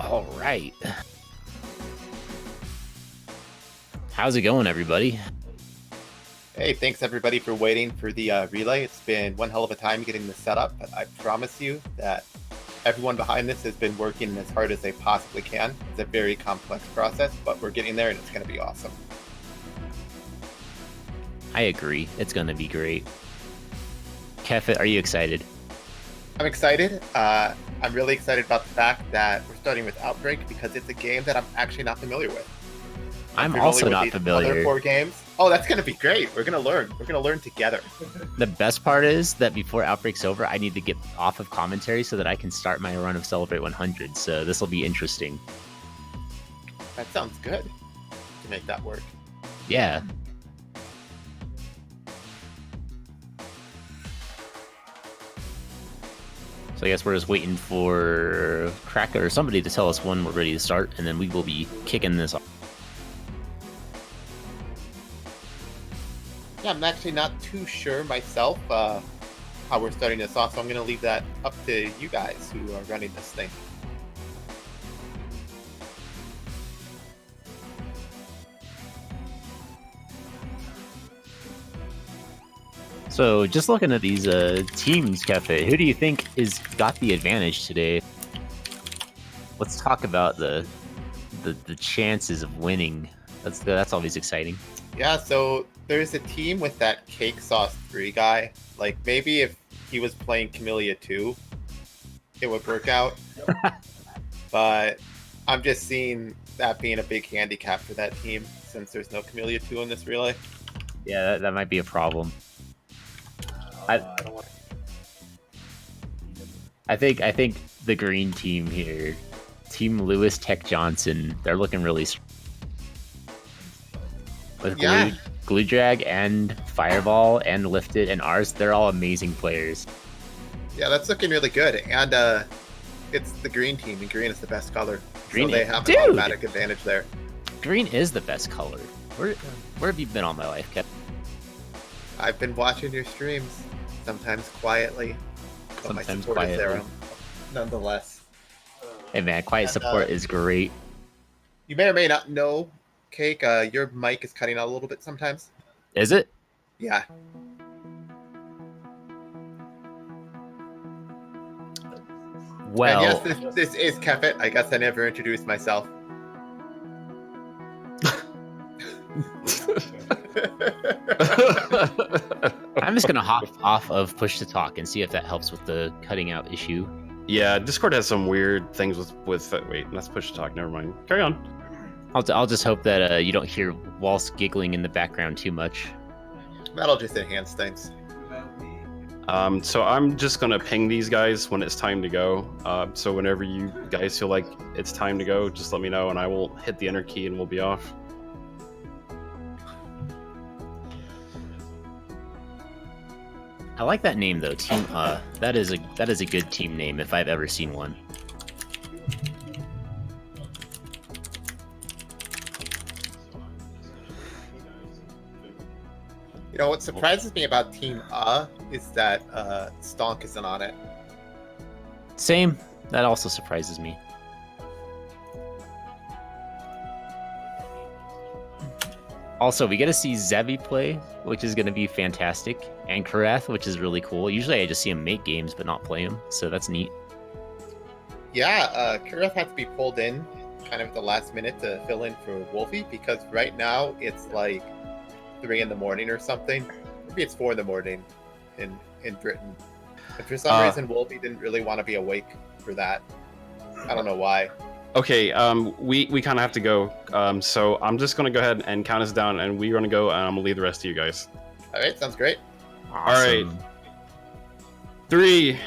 All right. How's it going, everybody? Hey, thanks everybody for waiting for the relay. It's been one hell of a time getting this set up, but I promise you that everyone behind this has been working as hard as they possibly can. It's a very complex process, but we're getting there and it's going to be awesome. I agree. It's going to be great. Kefit, are you excited? I'm excited. I'm really excited about the fact that we're starting with Outbreak because it's a game that I'm actually not familiar with. I'm also not familiar. Other 4 games. Oh, that's going to be great. We're going to learn. We're going to learn together. The best part is that before Outbreak's over, I need to get off of commentary so that I can start my run of Celebrate 100. So this will be interesting. That sounds good to make that work. Yeah. So I guess we're just waiting for Cracker or somebody to tell us when we're ready to start, and then we will be kicking this off. Yeah, I'm actually not too sure myself how we're starting this off, so I'm going to leave that up to you guys who are running this thing. So just looking at these teams, Cafe, who do you think is got the advantage today? Let's talk about the chances of winning. That's always exciting. Yeah, so there's a team with that Cake Sauce 3 guy. Like, maybe if he was playing Camellia 2, it would work out. But I'm just seeing that being a big handicap for that team since there's no Camellia 2 in this relay. Yeah, that might be a problem. I think the green team here, Team Lewis Tech Johnson, they're looking really with Glue Drag and Fireball and Lifted and ours. They're all amazing players. Yeah, that's looking really good. And it's the green team, and green is the best color. Green, so they have an automatic advantage there. Green is the best color. Where have you been all my life, Kev? I've been watching your streams, sometimes quietly, but Sometimes my support is there nonetheless. Hey man, quiet support is great. You may or may not know, Cake, your mic is cutting out a little bit sometimes. Is it? Yeah. Well, and yes, this is Kefit. I guess I never introduced myself. I'm just gonna hop off of push to talk and see if that helps with the cutting out issue. Yeah, Discord has some weird things with wait, let's push to talk. Never mind. Carry on. I'll just hope that you don't hear Wolsk giggling in the background too much. That'll just enhance things. So I'm just gonna ping these guys when it's time to go. So whenever you guys feel like it's time to go, just let me know and I will hit the enter key and we'll be off. I like that name though, Team that is a good team name if I've ever seen one. You know, what surprises me about Team is that Stonk isn't on it. Same. That also surprises me. Also, we get to see Zevi play, which is going to be fantastic, and Kareth, which is really cool. Usually I just see him make games but not play them, so that's neat. Yeah, Kareth had to be pulled in kind of at the last minute to fill in for Wolfie because right now it's like 3 in the morning or something. Maybe it's 4 in the morning in Britain. And for some reason, Wolfie didn't really want to be awake for that. I don't know why. Okay, we kind of have to go. So I'm just gonna go ahead and count us down, and we're gonna go, and I'm gonna leave the rest of you guys. All right, sounds great. Awesome. All right. 3,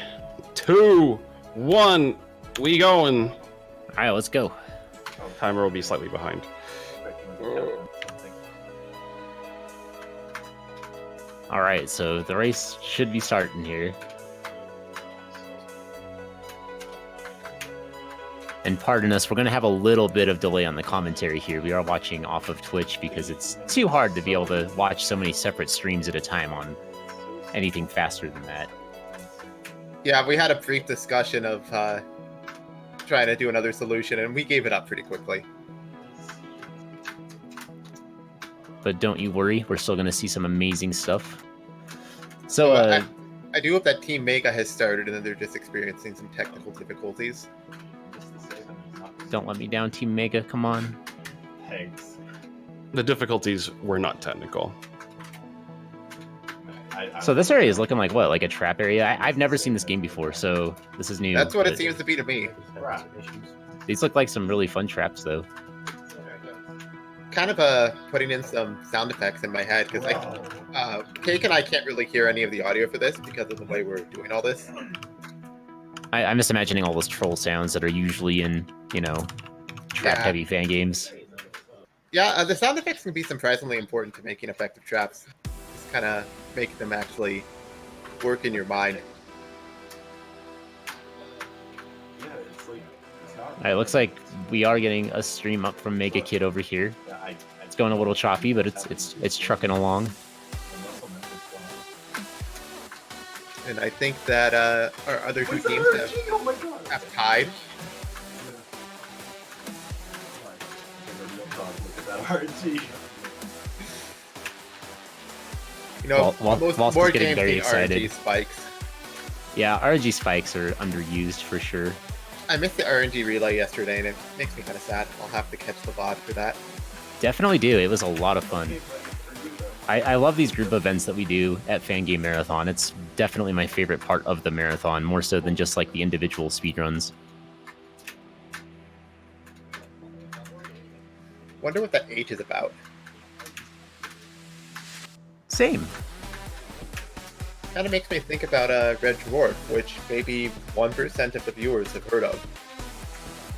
2, 1. We going. All right, let's go. Timer will be slightly behind. All right, so the race should be starting here. And pardon us, we're going to have a little bit of delay on the commentary here. We are watching off of Twitch because it's too hard to be able to watch so many separate streams at a time on anything faster than that. Yeah, we had a brief discussion of trying to do another solution, and we gave it up pretty quickly. But don't you worry, we're still going to see some amazing stuff. So, I do hope that Team Mega has started and then they're just experiencing some technical difficulties. Don't let me down, Team Mega. Come on. Thanks. The difficulties were not technical. So this area is looking like what? Like a trap area? I've never seen this game before, so this is new. That's what it but seems to be to me. These look like some really fun traps, though. Kind of putting in some sound effects in my head because Cake and I can't really hear any of the audio for this because of the way we're doing all this. I'm just imagining all those troll sounds that are usually in, you know, trap-heavy fan games. Yeah, the sound effects can be surprisingly important to making effective traps. Just kind of make them actually work in your mind. Alright, looks like we are getting a stream up from Mega Kid over here. It's going a little choppy, but it's trucking along. And I think that our other two teams have tied. You know, Wolsk more is getting games very need excited. RNG spikes. Yeah, RNG spikes are underused for sure. I missed the RNG relay yesterday, and it makes me kind of sad. I'll have to catch the VOD for that. Definitely do. It was a lot of fun. I love these group events that we do at Fangame Marathon. It's definitely my favorite part of the marathon, more so than just like the individual speedruns. Wonder what that H is about. Same. Kind of makes me think about Red Dwarf, which maybe 1% of the viewers have heard of.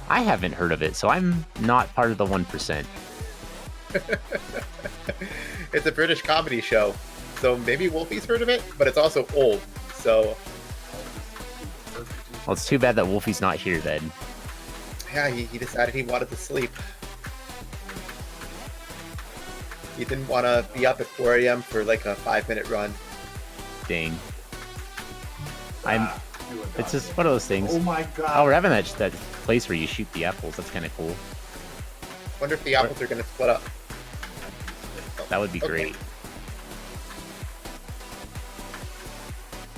I haven't heard of it, so I'm not part of the 1%. It's a British comedy show, so maybe Wolfie's heard of it, but it's also old, so... Well, it's too bad that Wolfie's not here then. Yeah, he decided he wanted to sleep. He didn't want to be up at 4 a.m. for like a 5-minute run. Dang. It's just one of those things. Oh my god. Oh, we're having that place where you shoot the apples. That's kind of cool. Wonder if the apples are going to split up. That would be great.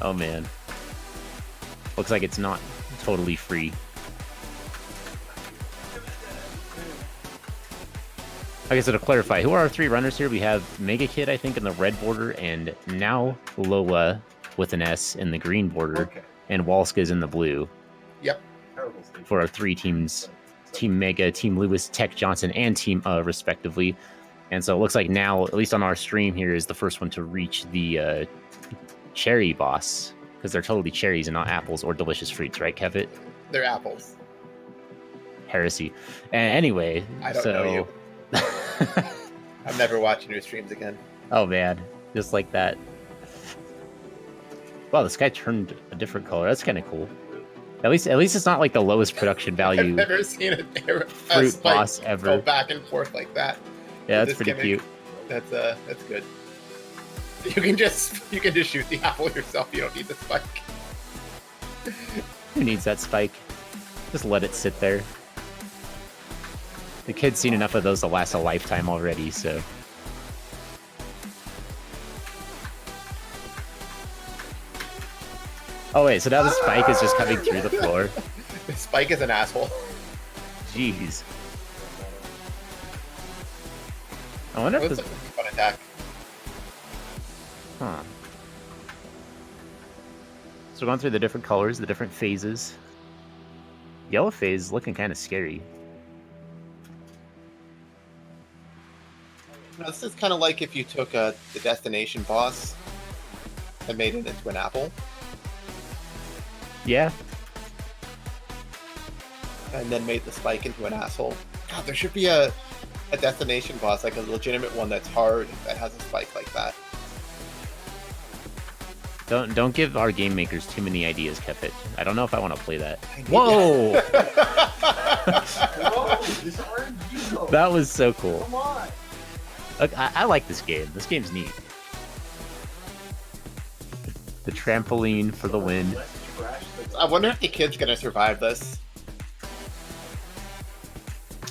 Oh man. Looks like it's not totally free. Okay, so to clarify, who are our three runners here? We have Mega Kid, I think, in the red border, and now Lola with an S in the green border, and Wolsk is in the blue. Yep. For our three teams, Team Mega, Team Lewis, Tech Johnson, and Team respectively. And so it looks like now, at least on our stream here, is the first one to reach the cherry boss, because they're totally cherries and not apples or delicious fruits, right, Kevit? They're apples. Heresy. Anyway, I don't know you. I'm never watching your streams again. Oh man, just like that. Wow, the sky turned a different color. That's kind of cool. At least it's not like the lowest production value I've never seen a fruit boss ever. Go back and forth like that. Yeah, that's pretty cute. That's good. You can just shoot the apple yourself. You don't need the spike. Who needs that spike? Just let it sit there. The kid's seen enough of those to last a lifetime already, so. Oh wait, so now the spike is just coming through the floor. The spike is an asshole. Jeez. I wonder if this... Looks like a fun attack. Huh. So we're going through the different colors, the different phases. Yellow phase is looking kind of scary. Now, this is kind of like if you took the destination boss and made it into an apple. Yeah. And then made the spike into an asshole. God, there should be a destination boss, like a legitimate one that's hard, that has a spike like that. Don't give our game makers too many ideas, Kefit. I don't know if I want to play that. Whoa! Whoa! That was so cool. Come on! Look, I like this game. This game's neat. The trampoline for the win. I wonder if the kid's gonna survive this.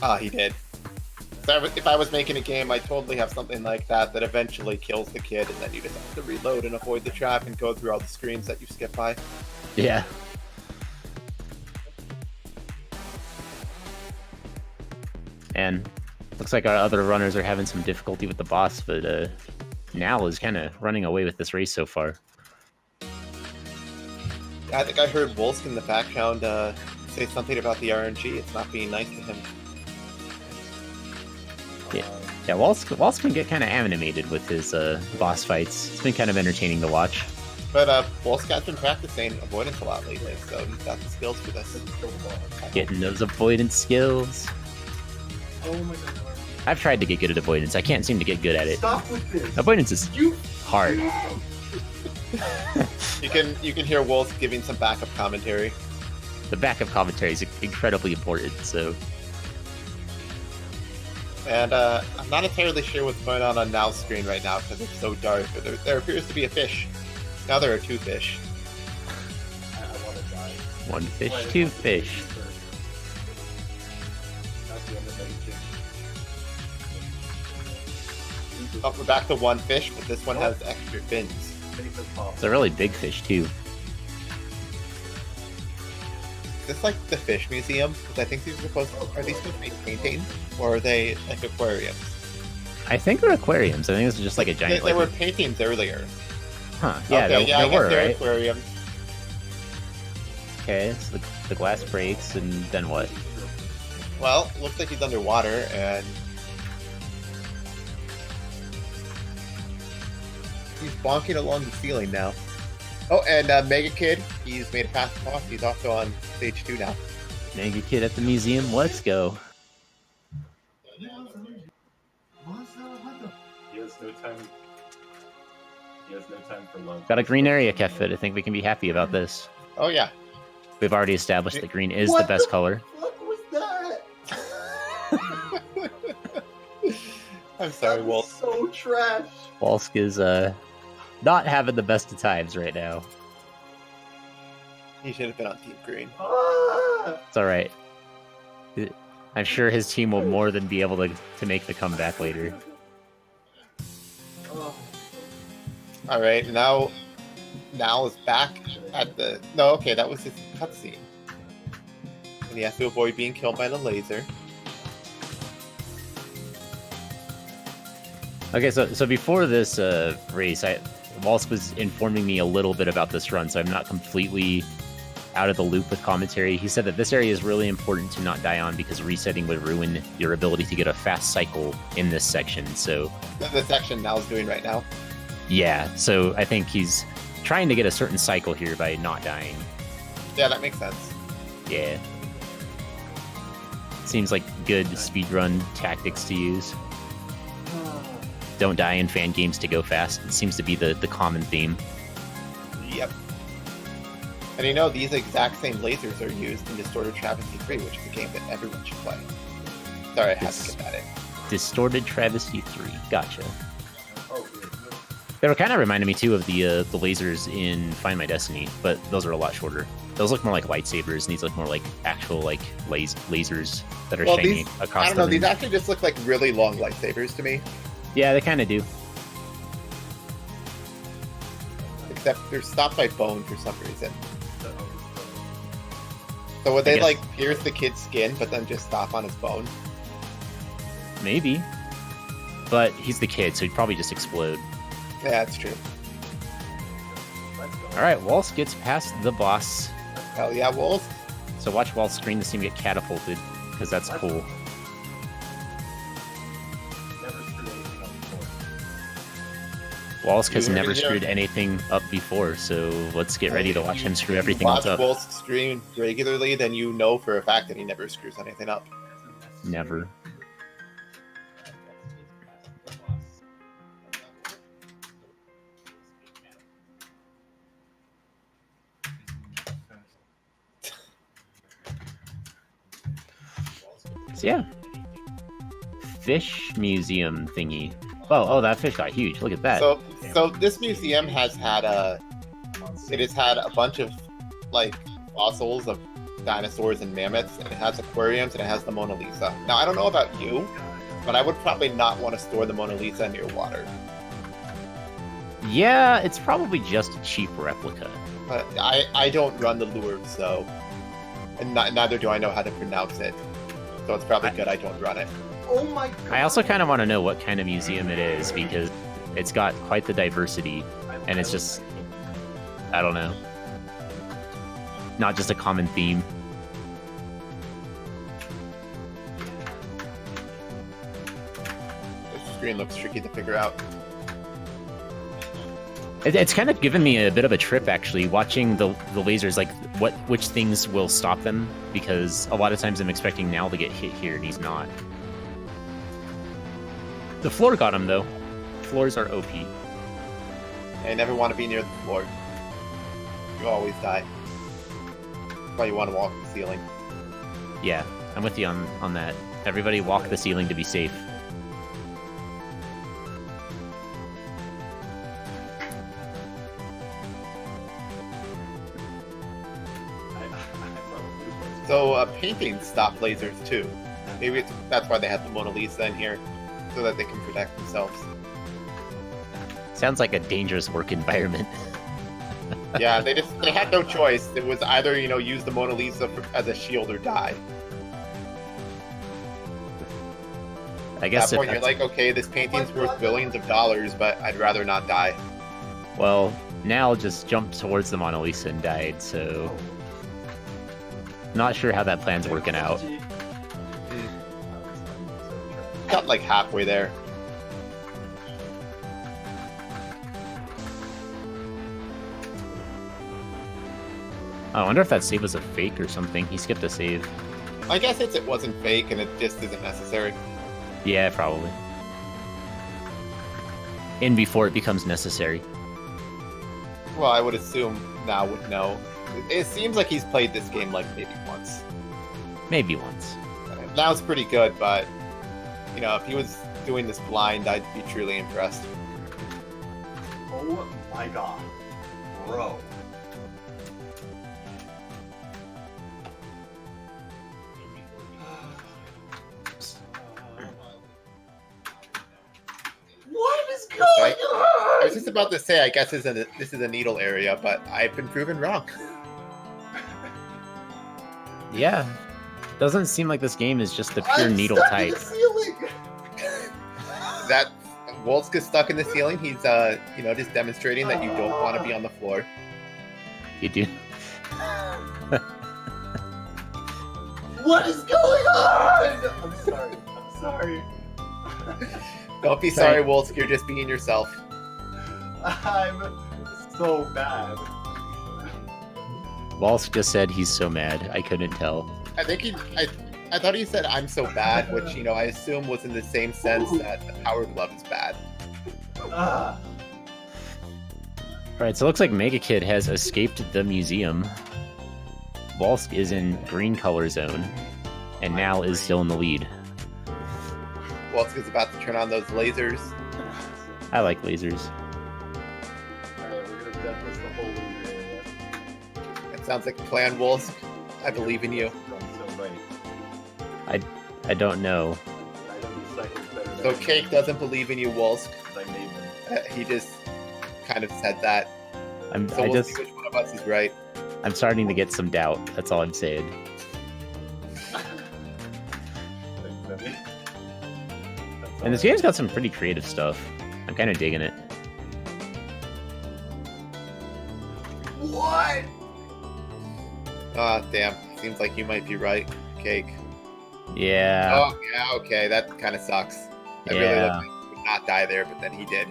Ah, he did. So if I was making a game, I'd totally have something like that that eventually kills the kid, and then you just have to reload and avoid the trap and go through all the screens that you skip by. Yeah. And looks like our other runners are having some difficulty with the boss, but Nal is kind of running away with this race so far. I think I heard Wolsk in the background say something about the RNG. It's not being nice to him. Yeah, Wolsk can get kind of animated with his boss fights. It's been kind of entertaining to watch. But Wolsk has been practicing avoidance a lot lately, so he's got the skills for this. Getting those avoidance skills. Oh my god. I've tried to get good at avoidance. I can't seem to get good at it. Stop with this. Avoidance is hard. You can hear Wolsk giving some backup commentary. The backup commentary is incredibly important, so... And I'm not entirely sure what's going on Now's screen right now because it's so dark, but there appears to be a fish. Now there are two fish. I want to die. One fish, two fish. That's the end of the Oh, we're back to one fish, but this one has extra fins. It's a really big fish, too. Is this like the fish museum? Because I think these are these supposed to be paintings? Or are they like aquariums? I think they're aquariums. I think this is just like a giant... There were paintings earlier. Huh, yeah, Okay, there were, they're right? aquariums. Okay, so the glass breaks, and then what? Well, looks like he's underwater, and... he's bonking along the ceiling now. Oh, and Mega Kid, he's made it past the boss. He's also on stage 2 now. Mega Kid at the museum, let's go. He has no time. He has no time for love. Got a green area, Kefit. I think we can be happy about this. Oh, yeah. We've already established that green is What the best the color. What was that? I'm sorry, That was Wolf. so trash. Wolsk is not having the best of times right now. He should have been on Team Green. Ah! It's alright. I'm sure his team will more than be able to make the comeback later. Oh. Alright, now is back at the... No, okay, that was his cutscene. And he has to avoid being killed by the laser. Okay, so before this race, Wolsk was informing me a little bit about this run, so I'm not completely out of the loop with commentary. He said that this area is really important to not die on because resetting would ruin your ability to get a fast cycle in this section. So The section Now's doing right now. yeah, so I think he's trying to get a certain cycle here by not dying. Yeah, that makes sense. Yeah. Seems like good speedrun tactics to use. Don't die in fan games to go fast. It seems to be the common theme. Yep. And you know, these exact same lasers are used in Distorted Travesty 3, which is a game that everyone should play. Sorry, I had to get that in. Distorted Travesty 3. Gotcha. Oh, good. They were kind of reminding me too of the lasers in Find My Destiny, but those are a lot shorter. Those look more like lightsabers, and these look more like actual like lasers that are shining across I don't the know, these room. actually just look like really long lightsabers to me. Yeah, they kind of do. Except they're stopped by bone for some reason. So would they guess- like pierce the kid's skin, but then just stop on his bone? Maybe. But he's the kid, so he'd probably just explode. Yeah, that's true. Alright, Wolsk gets past the boss. Hell yeah, Wolves. So watch Wolsk's screen to see him get catapulted, because that's cool. Never screwed anything up before. Wolsk has You heard never it here. screwed anything up before, so let's get ready to watch him screw everything else Watch up. Wolves stream regularly, then you know for a fact that he never screws anything up. Never. So yeah. Fish museum thingy. Oh, that fish got huge. Look at that. So this museum has had a bunch of like fossils of dinosaurs and mammoths, and it has aquariums, and it has the Mona Lisa. Now, I don't know about you, but I would probably not want to store the Mona Lisa near water. Yeah, it's probably just a cheap replica. But I don't run the lures, so... And neither do I know how to pronounce it. So it's probably good I don't run it. Oh my god. I also kind of want to know what kind of museum it is, because it's got quite the diversity, and it's just... I don't know. Not just a common theme. This screen looks tricky to figure out. It's kind of given me a bit of a trip, actually, watching the lasers, like which things will stop them, because a lot of times I'm expecting Nal to get hit here, and he's not. The floor got him, though. Floors are OP. I never want to be near the floor. You always die. That's why you want to walk the ceiling. Yeah, I'm with you on that. Everybody walk the ceiling to be safe. So paintings stop lasers too. Maybe that's why they have the Mona Lisa in here, so that they can protect themselves. Sounds like a dangerous work environment. Yeah, they had no choice. It was either, you know, use the Mona Lisa as a shield or die. I guess At that point, you're like, okay, this painting's worth billions of dollars, but I'd rather not die. Well, Nal just jumped towards the Mona Lisa and died, so... Not sure how that plan's working out. Got like halfway there. I wonder if that save was a fake or something. He skipped a save. I guess it wasn't fake and it just isn't necessary. Yeah, probably. In before it becomes necessary. Well, I would assume now would know. It seems like he's played this game like maybe once. Maybe once. Now it's pretty good, but you know, if he was doing this blind, I'd be truly impressed. Oh my god. Bro. What is going I on? was just about to say, I guess this is a needle area, but I've been proven wrong. Yeah. Doesn't seem like this game is just the pure I'm needle stuck in type. the ceiling. That Wolsk is stuck in the ceiling. He's you know, just demonstrating that you don't want to be on the floor. You do. What is going on? I'm sorry. I'm sorry. Don't be sorry, Wolsk. You're just being yourself. I'm so bad. Wolsk just said he's so mad. I couldn't tell. I think I thought he said I'm so bad, which, you know, I assume was in the same sense that the Power Glove is bad. Alright, so it looks like Mega Kid has escaped the museum. Wolsk is in green color zone, and Nal is still in the lead. Wolsk is about to turn on those lasers. I like lasers. Alright, we're gonna death this the whole loser area. It sounds like a plan, Wolsk. I believe in you. I'm so right. I don't know. I know these cycles better than So Cake doesn't believe in you, Wolsk. I made them. He just kind of said that. I'm So we'll see which one of us is right. I'm starting to get some doubt. That's all I'm saying. And this game's got some pretty creative stuff. I'm kind of digging it. What? Ah, damn. Seems like you might be right, Cake. Yeah. Oh, yeah, okay. That kind of sucks. I really Yeah. looked like he would not die there, but then he did.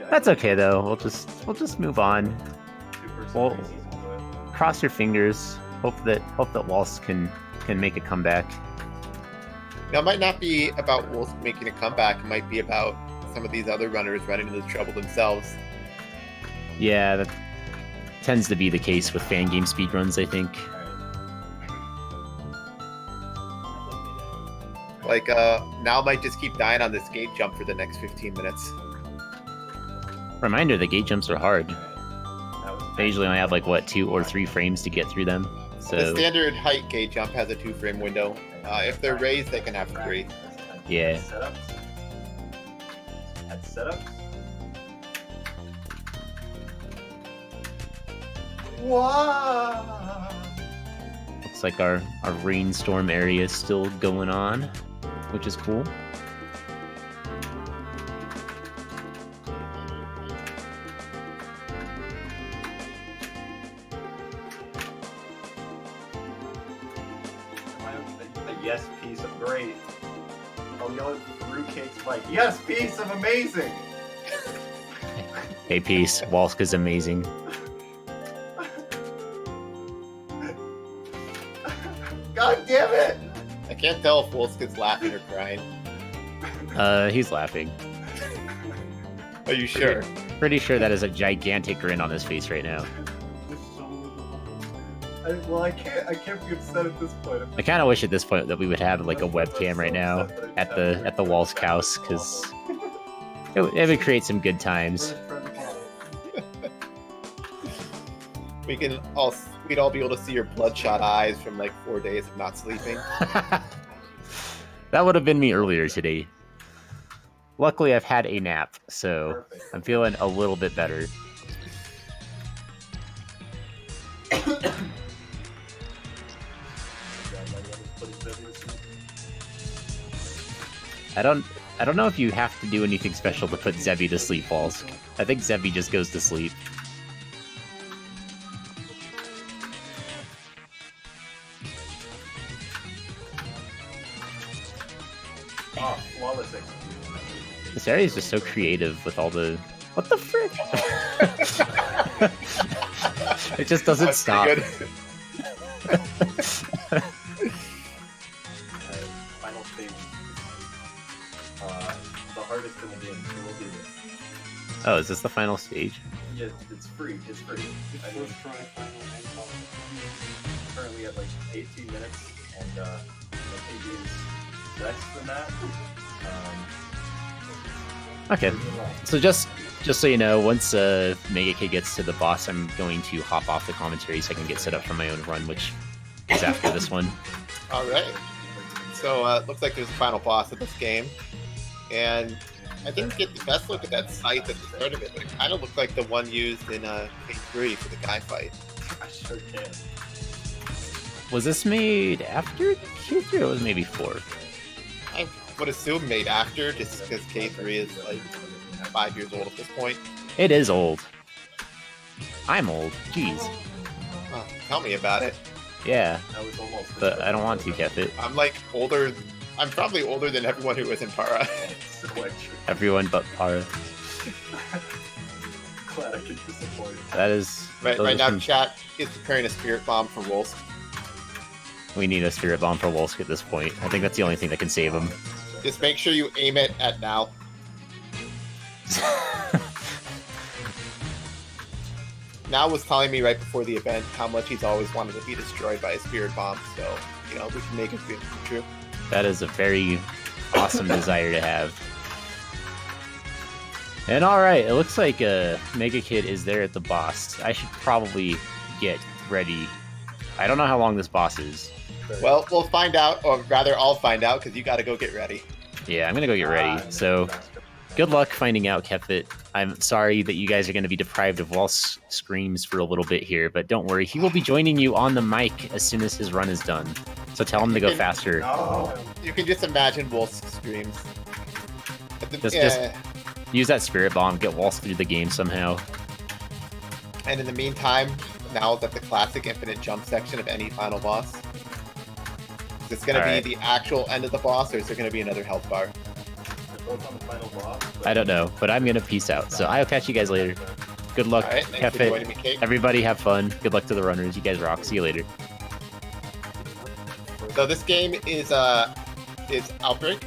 That's okay though. We'll just move on. Well, cross your fingers. Hope that Wolsk can make a comeback. Now, it might not be about Wolsk making a comeback. It might be about some of these other runners running into trouble themselves. Yeah, that tends to be the case with Fangame speedruns, I think. Like, Nal might just keep dying on this gate jump for the next 15 minutes. Reminder, the gate jumps are hard. They usually only have like what 2 or 3 frames to get through them. The So standard height gate jump has a 2-frame window. If they're raised, they can have 3. yeah. Setups. Had setups. Wow. Looks like our rainstorm area is still going on, which is cool. A yes piece of great. I'll yell at fruitcake's like, yes piece of amazing. Hey, peace. Wolsk is amazing. God damn it! I can't tell if Wolsk is laughing or crying. He's laughing. Are you sure? Pretty sure that is a gigantic grin on his face right now. I can't be upset at this point. I kind of wish at this point that we would have like a webcam right now at the Wolsk house, because it would create some good times. We'd all be able to see your bloodshot eyes from like 4 days of not sleeping. That would have been me earlier today. Luckily, I've had a nap, so I'm feeling a little bit better. I don't know if you have to do anything special to put Zebi to sleep, Wolsk. I think Zebi just goes to sleep. Oh, flawless execution. This area is just so creative with all the... What the frick? It just doesn't That's stop. pretty good. Final stage. The hardest in the game, so we'll do this. Oh, is this the final stage? Yeah, it's free. It's free. I mean, currently at like 18 minutes, and I think it's less than that. Okay, so just so you know, once Mega Kid gets to the boss, I'm going to hop off the commentary so I can get set up for my own run, which is after this one. All right. So looks like there's a final boss of this game, and I didn't get the best look at that site at the start of it, but it kind of looked like the one used in K3 for the guy fight. I sure can. Was this made after Q3 or was it maybe 4? I would assume made after, just because K3 is like 5 years old at this point. It is old. I'm old. Jeez. Oh, tell me about it. Yeah, I was almost. but I don't want to, Kefit. I'm like older. I'm probably older than everyone who was in Para. So like, Everyone but Para. glad I could disappoint. That is... Right those are now, some- chat is preparing a spirit bomb for Wolsk. We need a Spirit Bomb for Wolsk at this point. I think that's the only thing that can save him. Just make sure you aim it at now. Now was telling me right before the event how much he's always wanted to be destroyed by a spirit bomb, so you know we can make his dream come true. That is a very awesome desire to have. And alright, it looks like Mega Kid is there at the boss. I should probably get ready. I don't know how long this boss is. Well, we'll find out, or rather, I'll find out because you got to go get ready. Yeah, I'm gonna go get ready. So, good luck finding out, Kefit. I'm sorry that you guys are gonna be deprived of Wolf's screams for a little bit here, but don't worry, he will be joining you on the mic as soon as his run is done. So tell him to go faster. No. You can just imagine Wolf's screams. Just use that Spirit Bomb, get Wolf through the game somehow. And in the meantime, now that the classic infinite jump section of any final boss, is this going to be Alright. the actual end of the boss, or is there going to be another health bar? They're both on the final boss. I don't know, but I'm gonna peace out. So I'll catch you guys later. Good luck, All right, thanks for joining Kefit. me, Kate. Everybody have fun. Good luck to the runners. You guys rock. See you later. So this game is Outbreak.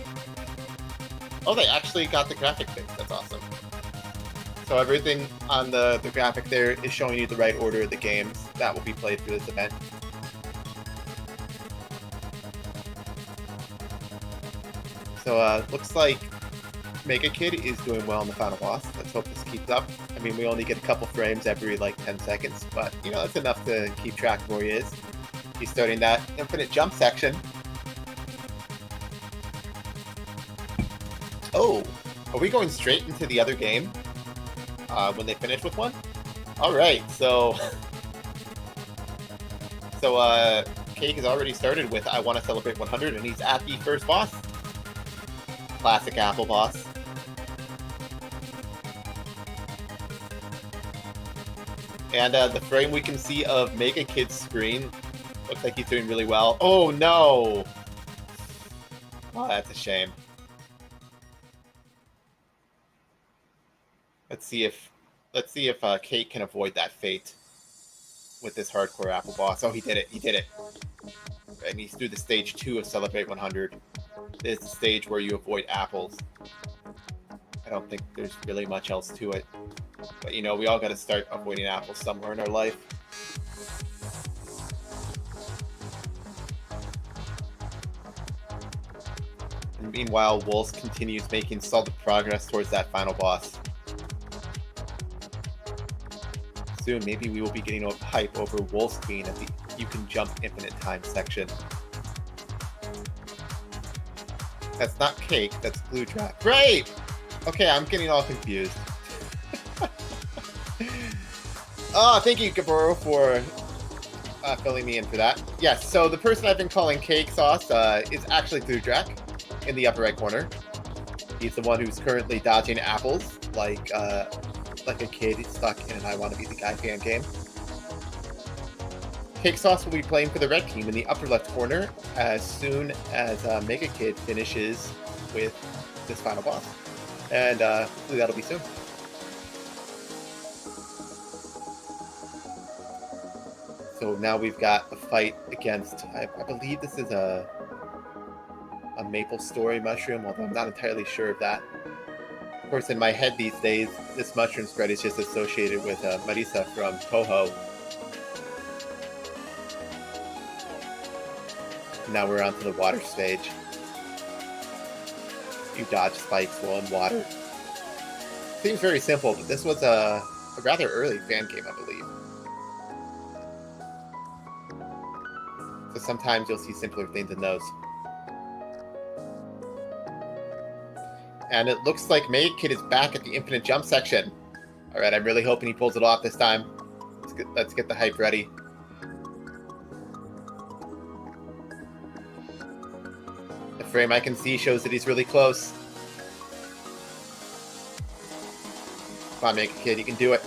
Oh, they actually got the graphic fixed. That's awesome. So everything on the graphic there is showing you the right order of the games that will be played through this event. So looks like Mega Kid is doing well in the final boss. Let's hope this keeps up. I mean, we only get a couple frames every like 10 seconds, but you know, that's enough to keep track of where he is. He's starting that infinite jump section. Oh, are we going straight into the other game when they finish with one? All right, so Cake has already started with I Want to Celebrate 100, and he's at the first boss. Classic Apple boss. And the frame we can see of Mega Kid's screen looks like he's doing really well. Oh no! Oh, that's a shame. Let's see if Cake can avoid that fate with this hardcore Apple boss. Oh, he did it! He did it! And he's through the stage 2 of Celebrate 100. This is the stage where you avoid apples. I don't think there's really much else to it. But you know, we all got to start avoiding apples somewhere in our life. And meanwhile, Wolsk continues making solid progress towards that final boss. Soon, maybe we will be getting a hype over Wolsk being at the You Can Jump Infinite Time section. That's not Cake, that's Glue Trap. Right! Okay, I'm getting all confused. Oh, thank you, Gaboro, for filling me in for that. Yes, so the person I've been calling Cake Sauce is actually Gludrak in the upper right corner. He's the one who's currently dodging apples like a kid stuck in an I Want to Be the Guy fan game. Cake Sauce will be playing for the red team in the upper left corner as soon as Mega Kid finishes with this final boss. And hopefully that'll be soon. So now we've got a fight against, I believe this is a maple story mushroom, although I'm not entirely sure of that. Of course, in my head these days, this mushroom spread is just associated with Marisa from Toho. Now we're on to the water stage. You dodge spikes while in water. Seems very simple, but this was a rather early fan game, I believe. So sometimes you'll see simpler things than those. And it looks like Mega Kid is back at the infinite jump section. Alright, I'm really hoping he pulls it off this time. Let's get the hype ready. The frame I can see shows that he's really close. Come on, Mega Kid, you can do it.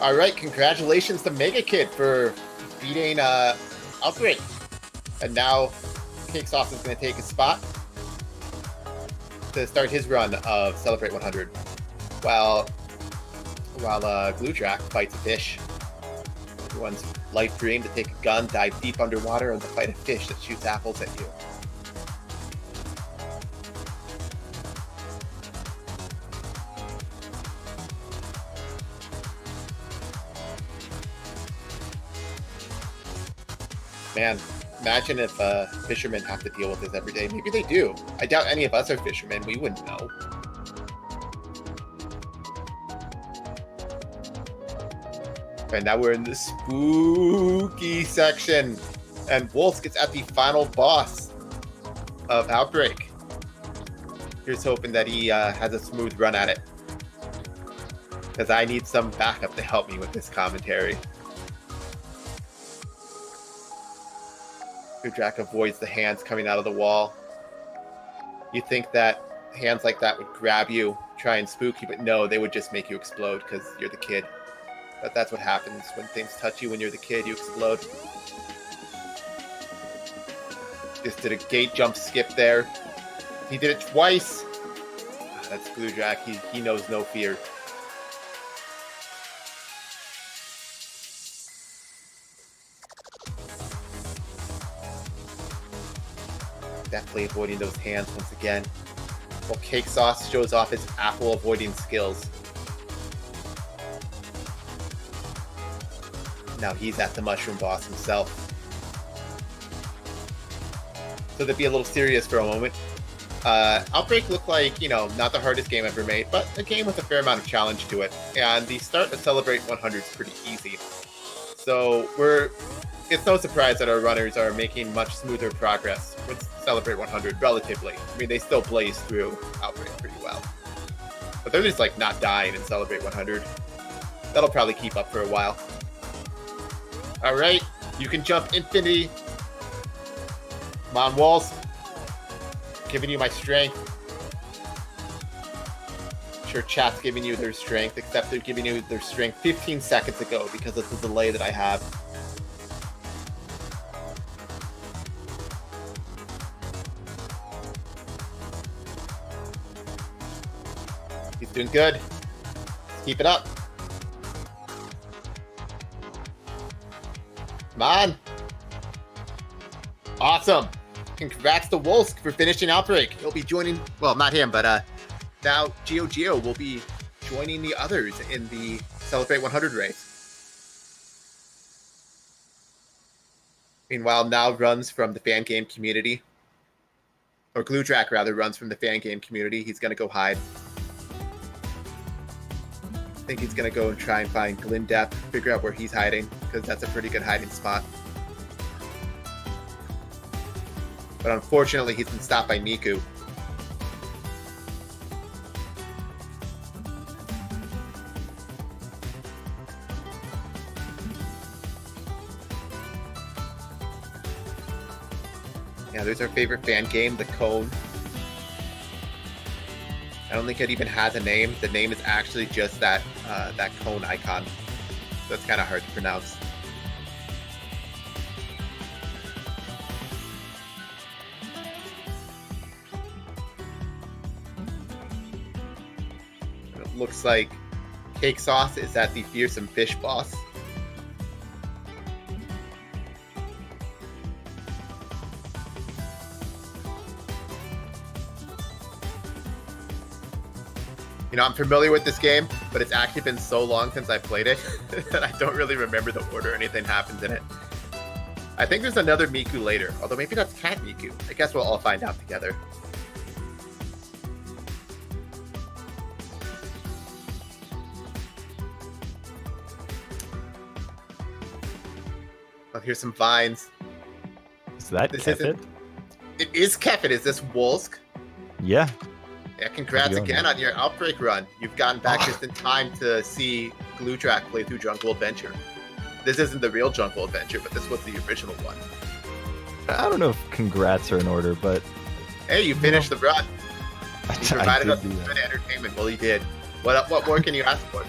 Alright, congratulations to Mega Kid for beating Outbreak. And now Cake Sauce is going to take his spot to start his run of Celebrate 100. While Glue Track fights a fish. Everyone's life dream to take a gun, dive deep underwater, and to fight a fish that shoots apples at you. Man, imagine if fishermen have to deal with this every day. Maybe they do. I doubt any of us are fishermen. We wouldn't know. And now we're in the spooky section. And Wolsk is at the final boss of Outbreak. Here's hoping that he has a smooth run at it. Because I need some backup to help me with this commentary. Gudrak avoids the hands coming out of the wall. You'd think that hands like that would grab you, try and spook you, but no, they would just make you explode because you're the kid. But that's what happens when things touch you when you're the kid, you explode. Just did a gate jump skip there. He did it twice. That's Gudrak. He knows no fear. Definitely avoiding those hands once again. While Cake Sauce shows off his apple avoiding skills. Now he's at the mushroom boss himself. So to be a little serious for a moment, Outbreak looked like, not the hardest game ever made, but a game with a fair amount of challenge to it. And the start to Celebrate 100 is pretty easy. So it's no surprise that our runners are making much smoother progress with Celebrate 100 relatively. I mean, they still blaze through Outbreak pretty well. But they're just like not dying in Celebrate 100. That'll probably keep up for a while. All right, you can jump infinity. Come on, Wolsk. Giving you my strength. Sure, chat's giving you their strength, except they're giving you their strength 15 seconds ago because of the delay that I have. He's doing good. Keep it up. Come on. Awesome. Congrats to Wolsk for finishing Outbreak. He'll be joining, well, not him, but now Geo will be joining the others in the Celebrate 100 race. Meanwhile, now runs from the Fangame community. Or Gludrak, rather, runs from the Fangame community. He's going to go hide. I think he's going to go and try and find Glindep, figure out where he's hiding, because that's a pretty good hiding spot. But unfortunately, he's been stopped by Miku. Yeah, there's our favorite fan game, the Cone. I don't think it even has a name. The name is actually just that cone icon. So it's kind of hard to pronounce. It looks like Cake Sauce is at the Fearsome Fish boss. I'm familiar with this game, but it's actually been so long since I played it that I don't really remember the order anything happens in it. I think there's another Miku later, although maybe that's Cat Miku. I guess we'll all find out together. Oh, here's some vines. Is that Kefit? It is Kefit. Is this Wolsk? Yeah. Yeah, congrats again on your Outbreak run. You've gotten back just in time to see Gludrak play through Jungle Adventure. This isn't the real Jungle Adventure, but this was the original one. I don't know if congrats are in order, but... Hey, you finished the run. You provided us with good entertainment. Well, you did. What more can you ask for?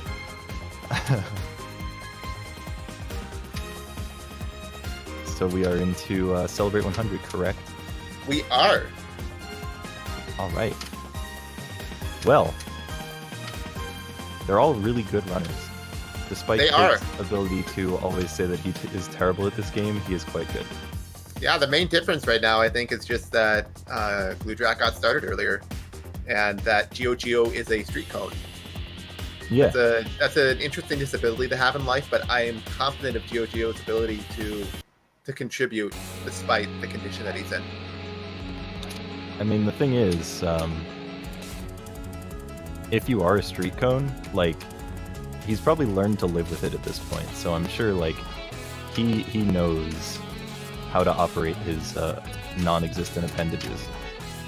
So we are into Celebrate 100, correct? We are. All right. Well, they're all really good runners. Despite his ability to always say that he is terrible at this game, he is quite good. Yeah, the main difference right now, I think, is just that Gludrak got started earlier, and that Geo is a street cone. Yeah. That's an interesting disability to have in life, but I am confident of Geo's ability to contribute despite the condition that he's in. I mean, the thing is, if you are a street cone, like, he's probably learned to live with it at this point. So I'm sure, like, he knows how to operate his non-existent appendages.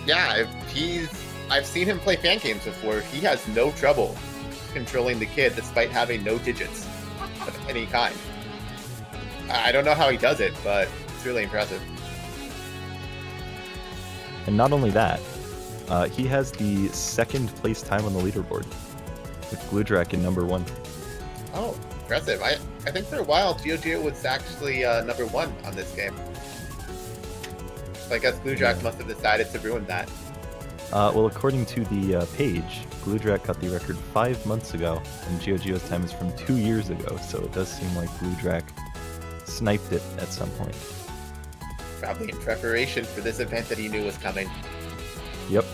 Yeah, I've seen him play fan games before. He has no trouble controlling the kid despite having no digits of any kind. I don't know how he does it, but it's really impressive. And not only that, he has the second place time on the leaderboard, with Gludrak in number 1. Oh, impressive. I think for a while, Geo was actually number 1 on this game. So I guess Gludrak must have decided to ruin that. Well, according to the page, Gludrak got the record 5 months ago, and Geo's time is from 2 years ago, so it does seem like Gludrak sniped it at some point. Probably in preparation for this event that he knew was coming. Yep.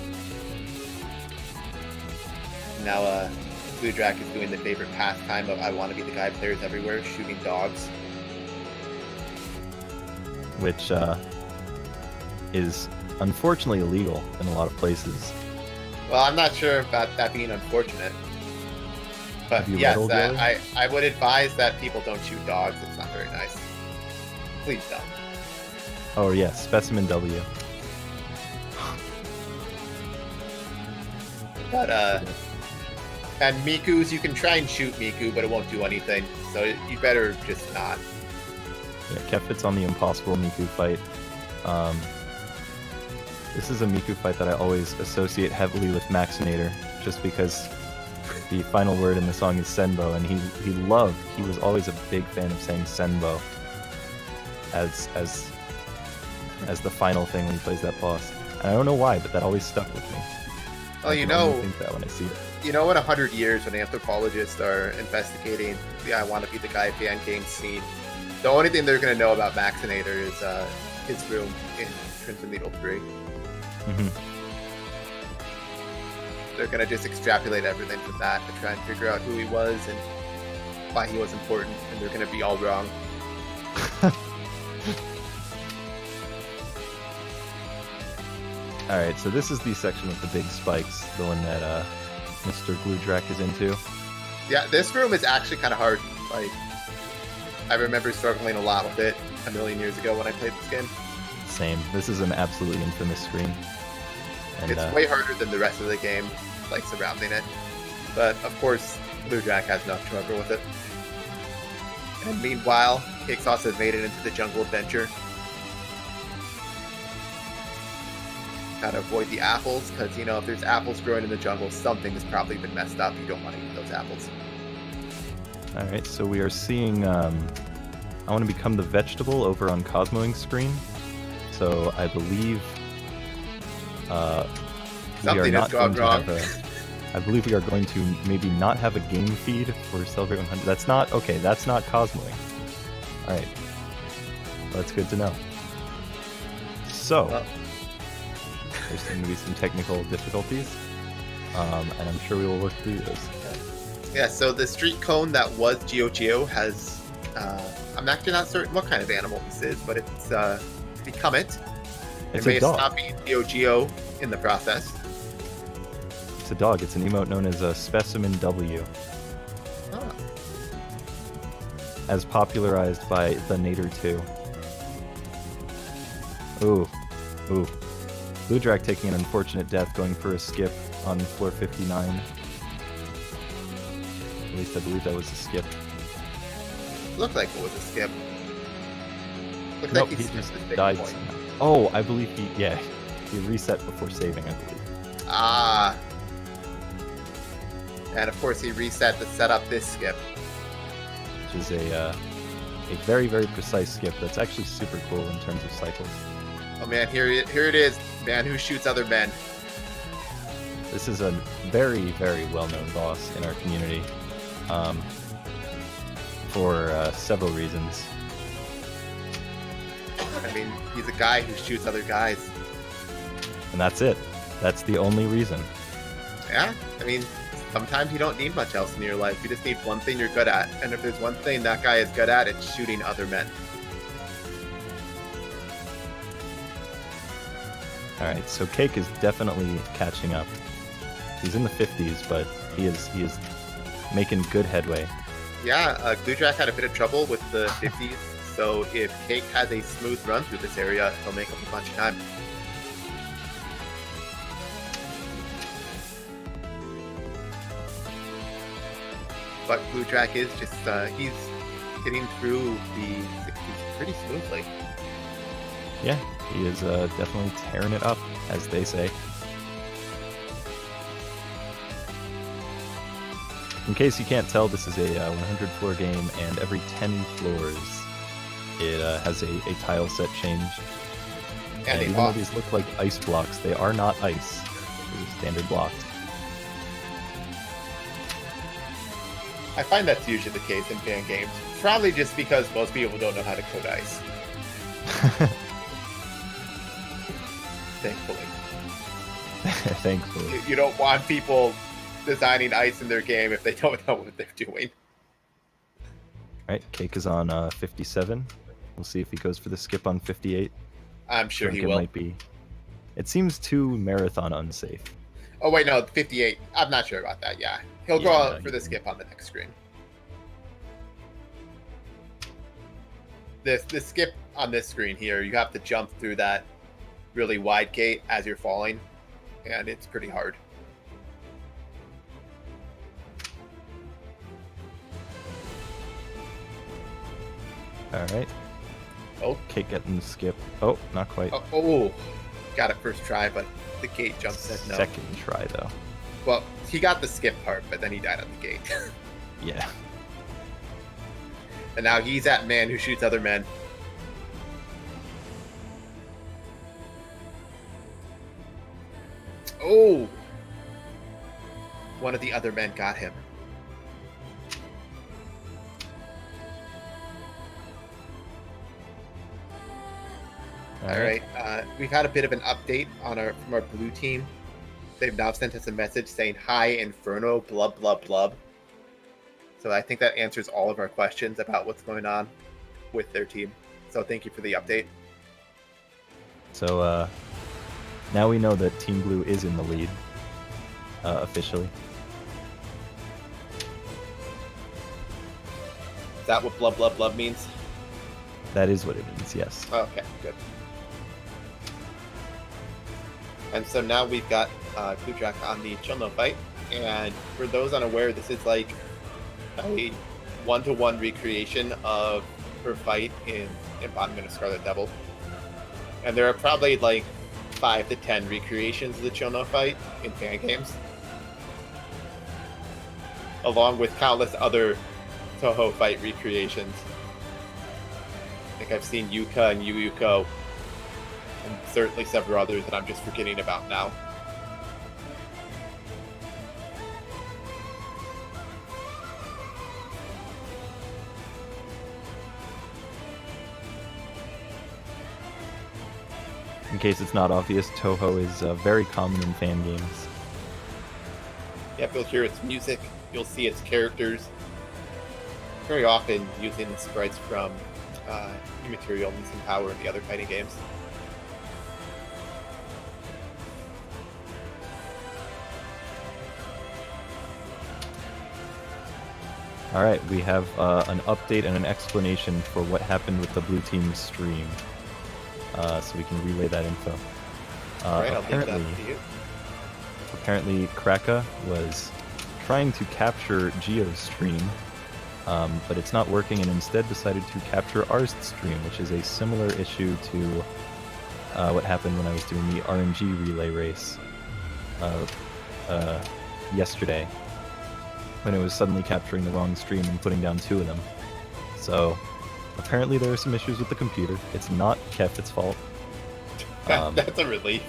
Now, Gludrak is doing the favorite pastime of I Want to Be the Guy players everywhere, shooting dogs. Which, is unfortunately illegal in a lot of places. Well, I'm not sure about that being unfortunate. But Have you yes, read Old Yeller? I would advise that people don't shoot dogs. It's not very nice. Please don't. Oh yeah, Specimen W. But and Miku's, you can try and shoot Miku, but it won't do anything. So you better just not. Yeah, Kefit's on the impossible Miku fight. This is a Miku fight that I always associate heavily with Maxinator, just because the final word in the song is Senbo, and he was always a big fan of saying Senbo as the final thing when he plays that boss. And I don't know why, but that always stuck with me. Well, I you can only know, think that when I see it. you know, in 100 years, when anthropologists are investigating the I Want to Be the Guy Fangames scene, the only thing they're going to know about Maxinator is his room in Crimson Needle 3. Mm-hmm. They're going to just extrapolate everything from that to try and figure out who he was and why he was important, and they're going to be all wrong. Alright, so this is the section with the big spikes, the one that Mr. Gludrak is into. Yeah, this room is actually kind of hard. Like, I remember struggling a lot with it a million years ago when I played this game. Same. This is an absolutely infamous screen. And, It's way harder than the rest of the game, like, surrounding it. But, of course, Gludrak has no trouble with it. And meanwhile, Cake Sauce has made it into the jungle adventure. Gotta avoid the apples, because, you know, if there's apples growing in the jungle, something has probably been messed up. You don't want to eat those apples. Alright, so we are seeing I Want to Become the Vegetable over on Cosmoing's screen. So I believe we are Something has not gone going to wrong. I believe we are going to maybe not have a game feed for Celebrate 100. That's not Cosmoing. Alright. That's good to know. So, Well, there seem to be some technical difficulties, and I'm sure we will work through those. yeah, so the street cone that was Geo has... I'm actually not certain what kind of animal this is, but it's become it. It's It may a dog. stop being Geo in the process. It's a dog. It's an emote known as a Specimen W, Ah. as popularized by the Nader 2. Ooh. Gludrak taking an unfortunate death going for a skip on floor 59. At least I believe that was a skip. Looked like it was a skip. Looked Nope, like he skipped just this big died point. somehow. Oh, I believe he reset before saving, I believe. Ah. And of course he reset to set up this skip. Which is a very, very precise skip that's actually super cool in terms of cycles. Oh man, here it is. Man who shoots other men. This is a very, very well-known boss in our community, for several reasons. I mean, he's a guy who shoots other guys. And that's it. That's the only reason. Yeah, I mean, sometimes you don't need much else in your life. You just need one thing you're good at. And if there's one thing that guy is good at, it's shooting other men. Alright, so Cake is definitely catching up. He's in the 50s, but he is making good headway. Yeah, Gludrak had a bit of trouble with the 50s, so if Cake has a smooth run through this area, he'll make up a bunch of time. But Gludrak is just, he's getting through the 60s pretty smoothly. Yeah, he is definitely tearing it up, as they say. In case you can't tell, this is a 100 floor game, and every 10 floors it has a tile set change. And even though these look like ice blocks, they are not ice. They're standard blocks. I find that's usually the case in fan games. Probably just because most people don't know how to code ice. Thankfully. Thankfully. You don't want people designing ice in their game if they don't know what they're doing. Alright, Cake is on 57. We'll see if he goes for the skip on 58. I'm sure think he it will. might be. It seems too marathon unsafe. Oh wait, no, 58. I'm not sure about that. Yeah, he'll go Yeah, out no, for he the can. skip on the next screen. The skip on this screen here, you have to jump through that really wide gate as you're falling, and it's pretty hard. All right. Oh. Cake getting the skip. Oh, not quite. Oh, got it first try, but the gate jump said no. Second try though. Well, he got the skip part, but then he died on the gate. Yeah. And now he's that man who shoots other men. Oh! One of the other men got him. All right. We've had a bit of an update on from our blue team. They've now sent us a message saying, "Hi, Inferno, blub, blub, blub." So I think that answers all of our questions about what's going on with their team. So thank you for the update. So now we know that Team Blue is in the lead officially. Is that what blub, blub, blub means? That is what it means. Yes. Okay, good. And so now we've got Kudrak on the Chilno fight. And for those unaware, this is like a one-to-one recreation of her fight in Embodiment of Scarlet Devil. And there are probably like 5 to 10 recreations of the Chilno fight in Fangames, along with countless other Toho fight recreations. I think I've seen Yuka and Yuyuko, and certainly several others that I'm just forgetting about now. In case it's not obvious, Toho is very common in fan games. Yep, you'll hear its music, you'll see its characters, very often using sprites from Immaterial and Missing Power and the other fighting games. All right, we have an update and an explanation for what happened with the blue team stream, so we can relay that info. Right, I'll leave that to you. Apparently, Kraka was trying to capture Geo's stream, but it's not working, and instead decided to capture our stream, which is a similar issue to what happened when I was doing the RNG relay race yesterday, when it was suddenly capturing the wrong stream and putting down 2 of them. So apparently there are some issues with the computer. It's not Kefit's fault. That's a relief.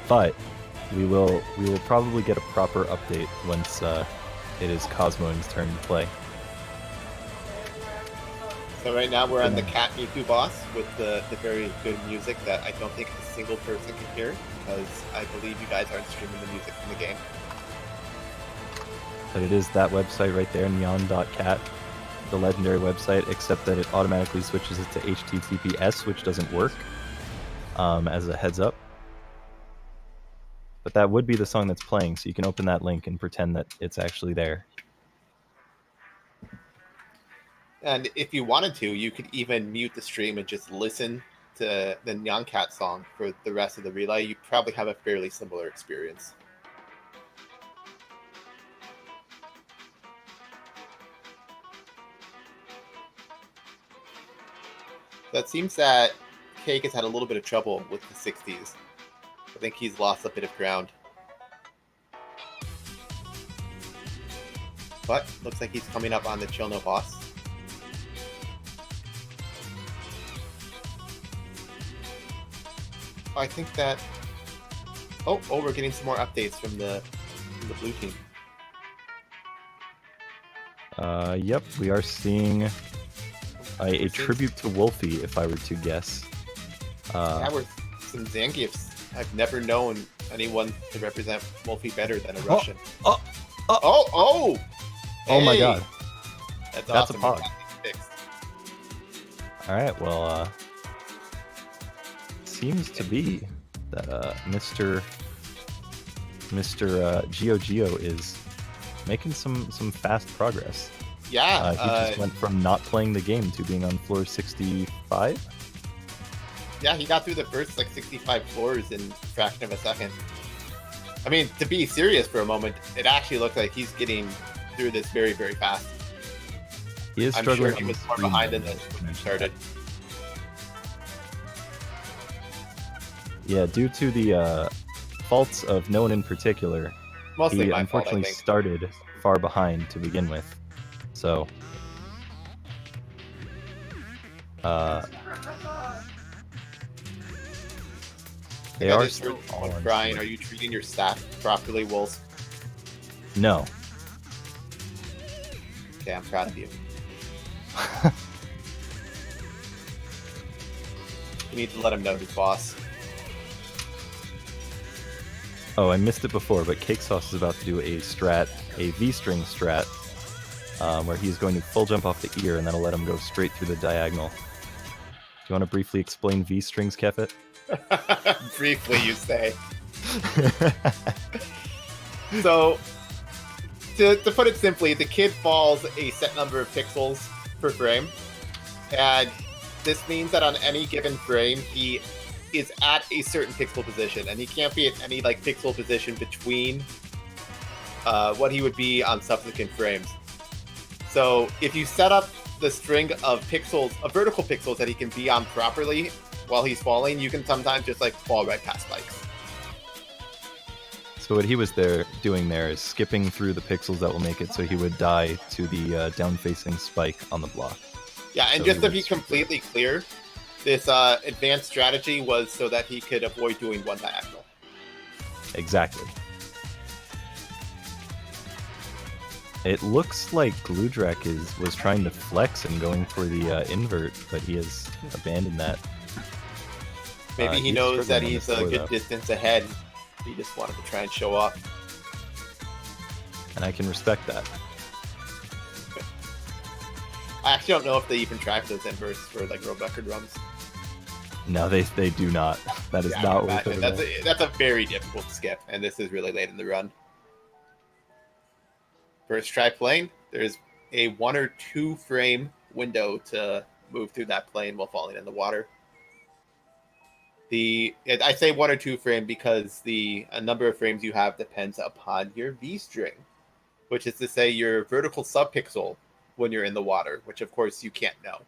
But we will probably get a proper update once it is Cosmoing's turn to play. So right now we're on the Cat Miku boss with the very good music that I don't think a single person can hear, because I believe you guys aren't streaming the music from the game. But it is that website right there, neon.cat, the legendary website, except that it automatically switches it to HTTPS, which doesn't work, as a heads up. But that would be the song that's playing, so you can open that link and pretend that it's actually there. And if you wanted to, you could even mute the stream and just listen to the Neon Cat song for the rest of the relay. You probably have a fairly similar experience. So it seems that Cake has had a little bit of trouble with the 60s. I think he's lost a bit of ground. But looks like he's coming up on the Chilno boss. I think that... Oh, we're getting some more updates from the blue team. Yep, we are seeing a tribute to Wolfie, if I were to guess. Yeah, we're some Zangiefs. I've never known anyone to represent Wolfie better than a Russian. Oh my Hey! god. That's That's awesome. a pog. We got things fixed. Alright, well, seems to be that Mr. Geo is making some fast progress. Yeah. He just went from not playing the game to being on floor 65. Yeah, he got through the first like 65 floors in a fraction of a second. I mean, to be serious for a moment, it actually looks like he's getting through this very, very fast. He is I'm struggling. sure he was more behind in this when he started. Yeah, due to the faults of no one in particular, Mostly he my fault, I unfortunately think. started far behind to begin with. So, they I are just still heard all someone on crying. speed. Are you treating your staff properly, Wolsk? No. Okay, I'm proud of you. You need to let him know his boss. Oh, I missed it before, but Cake Sauce is about to do a strat, a V-string strat, where he's going to full jump off the ear, and that'll let him go straight through the diagonal. Do you want to briefly explain V-strings, Kefit? Briefly, you say. So, to put it simply, the kid falls a set number of pixels per frame, and this means that on any given frame, he is at a certain pixel position, and he can't be at any like pixel position between what he would be on subsequent frames. So, if you set up the string of pixels, of vertical pixels that he can be on properly while he's falling, you can sometimes just like fall right past spikes. So what he was doing there is skipping through the pixels that will make it so he would die to the down-facing spike on the block. Yeah, and So just he to would be skip completely clear, this advanced strategy was so that he could avoid doing one diagonal. Exactly. It looks like Gludrak was trying to flex and going for the invert, but he has abandoned that. Maybe he he's knows that struggling on he's the a floor, good though. distance ahead. He just wanted to try and show off. And I can respect that. I actually don't know if they even try for those inverts for like road record runs. No, they do not. That is Yeah, not I worth imagine. it. That's a very difficult skip, and this is really late in the run. First try plane, there's a 1 or 2 frame window to move through that plane while falling in the water. I say 1 or 2 frame because the number of frames you have depends upon your V string, which is to say your vertical subpixel when you're in the water, which of course you can't know.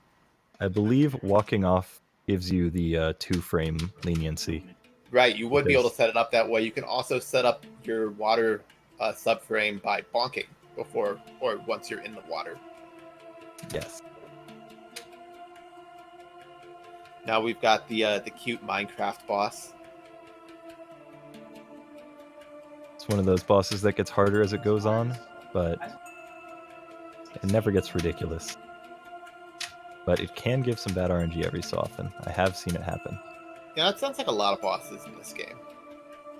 I believe walking off gives you the 2-frame leniency. Right, you would be able to Because- set it up that way. You can also set up your water subframe by bonking before or once you're in the water. Yes. Now we've got the cute Minecraft boss. It's one of those bosses that gets harder as it goes on, but it never gets ridiculous. But it can give some bad RNG every so often. I have seen it happen. Yeah, that sounds like a lot of bosses in this game.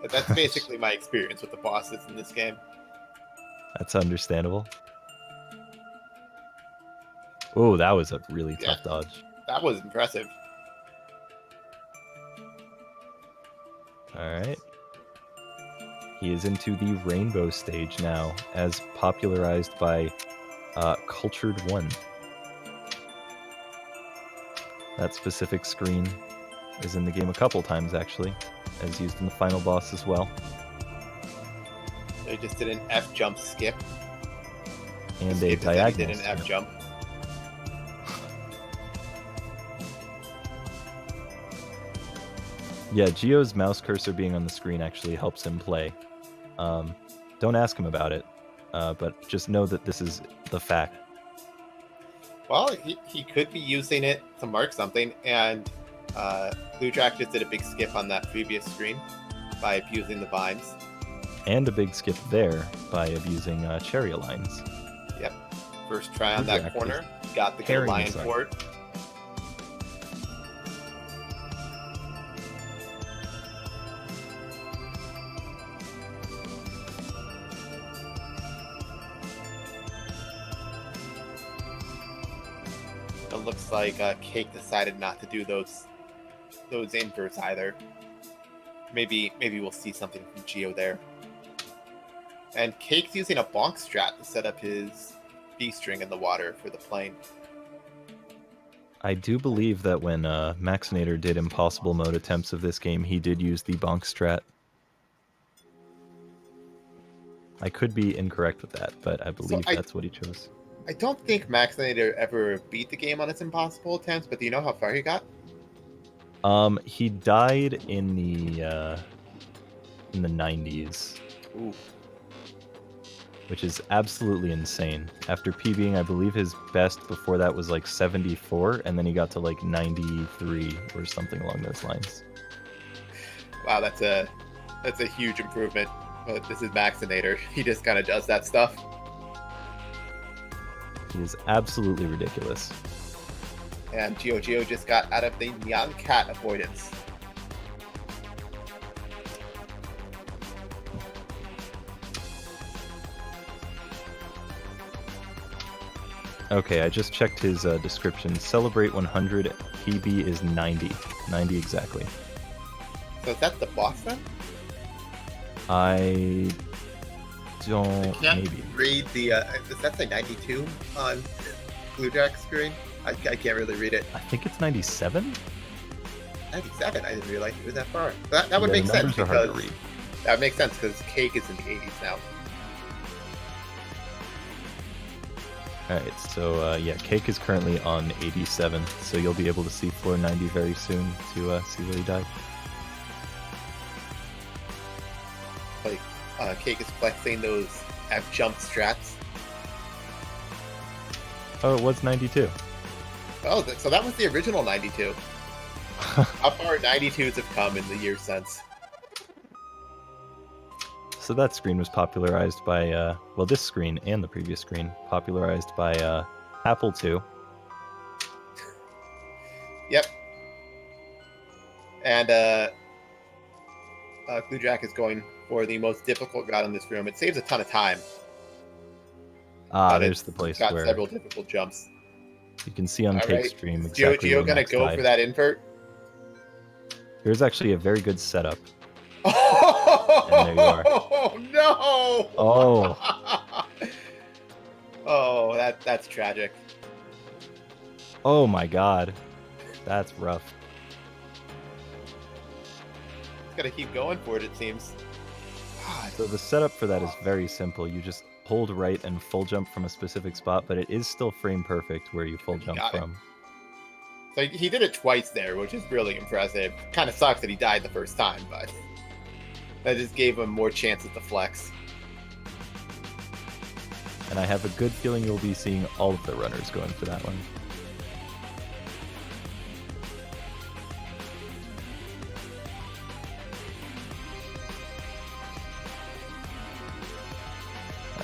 But that's basically my experience with the bosses in this game. That's understandable. Oh, that was a really tough Yeah. dodge. That was impressive. Alright. He is into the rainbow stage now, as popularized by Cultured One. That specific screen is in the game a couple times, actually, as used in the final boss as well. They just did an F jump skip. And a Skip is that he diagonal. did an F skip. jump. Yeah, Geo's mouse cursor being on the screen actually helps him play. Don't ask him about it, but just know that this is the fact. Well, he could be using it to mark something, and Gludrak just did a big skip on that previous screen by abusing the vines. And a big skip there by abusing cherry lines. Yep. First try on that Gludrak corner. Got the good tearing lion this up. for it. It looks like Cake decided not to do those those inverts either. Maybe we'll see something from Geo there. And Cake's using a bonk strat to set up his B string in the water for the plane. I do believe that when Maxinator did impossible mode attempts of this game, he did use the bonk strat. I could be incorrect with that, but I believe that's what he chose. I don't think Maxinator ever beat the game on its impossible attempts, but do you know how far he got? He died in the 90s. Ooh. Which is absolutely insane. After PBing, I believe his best before that was like 74, and then he got to like 93 or something along those lines. Wow, that's a huge improvement. But this is Maxinator. He just kind of does that stuff. He is absolutely ridiculous. And Geo just got out of the Nyan Cat avoidance. Okay, I just checked his description. Celebrate 100, PB is 90. 90 exactly. So is that the boss then? I don't... Can't maybe. read the... does that say 92 on Bluejack's screen? I can't really read it. I think it's 97? 97? I didn't realize it was that far. That would Yeah, make the sense numbers are hard to because... read. That would make sense because Cake is in the 80s now. Alright, so yeah, Cake is currently on 87, so you'll be able to see floor 90 very soon to see where he died. Like, Cake is flexing those F-jump strats. Oh, it was 92. Oh, so that was the original 92. How far 92s have come in the years since? So that screen was popularized by, well, this screen and the previous screen, popularized by Apple II. Yep. And Bluejack is going for the most difficult route in this room. It saves a ton of time. There's the place got where several difficult jumps. you can see on All Cake's right. stream exactly Geo where gonna Max go died. for that invert. Here's actually a very good setup. Oh, And there you are. No! Oh. Oh, that's tragic. Oh my god. That's rough. Gotta keep going for it seems. God. So the setup for that is very simple. You just hold right and full jump from a specific spot, but it is still frame perfect where you full jump got it. from. So he did it twice there, which is really impressive. Kind of sucks that he died the first time, but that just gave him more chances to flex. And I have a good feeling you'll be seeing all of the runners going for that one.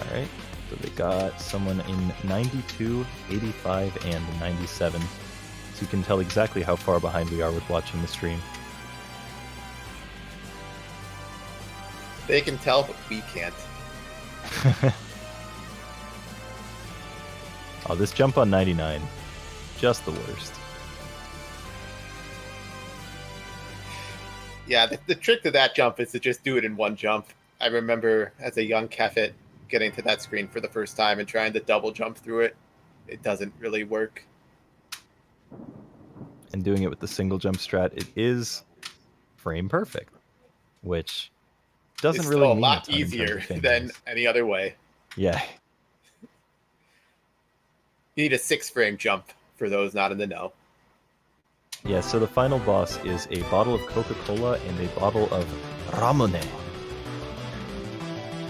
Alright, so they got someone in 92, 85, and 97. So you can tell exactly how far behind we are with watching the stream. They can tell, but we can't. Oh, this jump on 99, just the worst. Yeah, the trick to that jump is to just do it in one jump. I remember as a young Kefit getting to that screen for the first time and trying to double jump through it. It doesn't really work. And doing it with the single jump strat, it is frame perfect, which doesn't It's really still a mean lot ton in terms easier of Fangames. than any other way. Yeah. You need a 6-frame jump for those not in the know. Yeah, so the final boss is a bottle of Coca-Cola and a bottle of Ramune.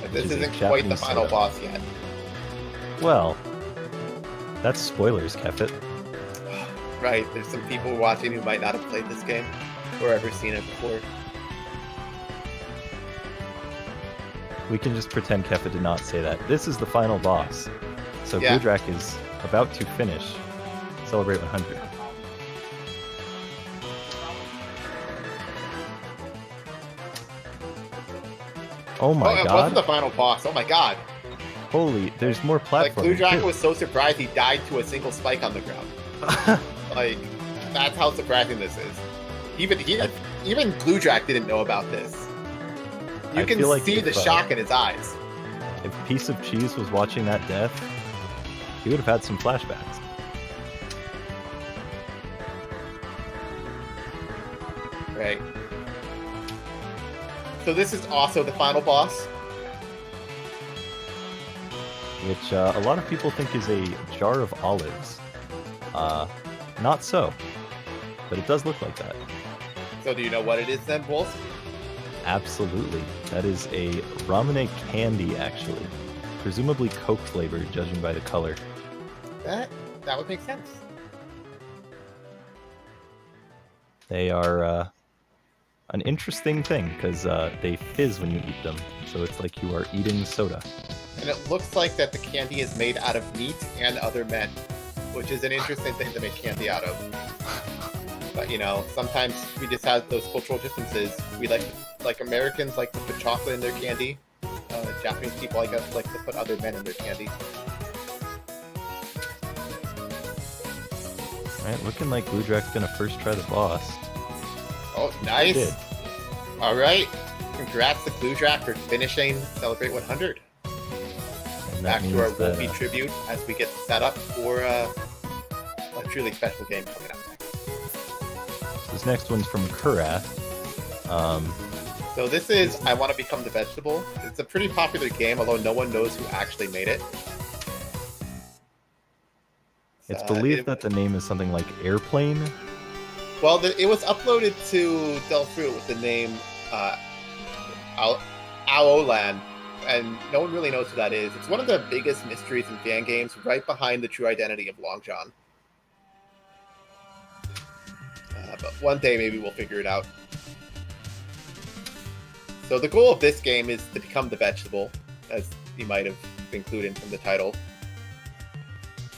But this Which is a isn't quite the Japanese final soda. boss yet. Well, that's spoilers, Kefit. Right, there's some people watching who might not have played this game or ever seen it before. We can just pretend Kefit did not say that. This is the final boss. So Yeah. Gudrak is about to finish. Celebrate 100. Oh my It wasn't god. the final boss. Oh my god. Holy, there's more Like, platforming. Bluejack too. was so surprised he died to a single spike on the ground. Like, that's how surprising this is. Even Gluedrack didn't know about this. You I can feel like see if, the shock in his eyes. If Piece of Cheese was watching that death, he would have had some flashbacks. Right. So this is also the final boss. Which a lot of people think is a jar of olives. Not so, but it does look like that. So do you know what it is then, Wolsk? Absolutely. That is a ramune candy, actually. Presumably Coke flavored, judging by the color. That would make sense. They are an interesting thing, because they fizz when you eat them. So it's like you are eating soda. And it looks like that the candy is made out of meat and other men, which is an interesting thing to make candy out of. But you know, sometimes we just have those cultural differences. We like Americans like to put chocolate in their candy. Japanese people like us like to put other men in their candy. Alright, looking like Gluedrack's gonna first try the boss. Oh, nice! Alright, congrats to Gluedrack for finishing Celebrate 100. And Back that to our means that, Wolfie tribute as we get set up for a truly special game coming up next. this next one's from Kurath. So this is I Want to Become the Vegetable. It's a pretty popular game, although no one knows who actually made it. It's believed that the name is something like Airplane. Well, it was uploaded to Delphi with the name Aolan, and no one really knows who that is. It's one of the biggest mysteries in Fangames, right behind the true identity of Long John. But one day maybe we'll figure it out. So the goal of this game is to become the vegetable, as you might have included from the title.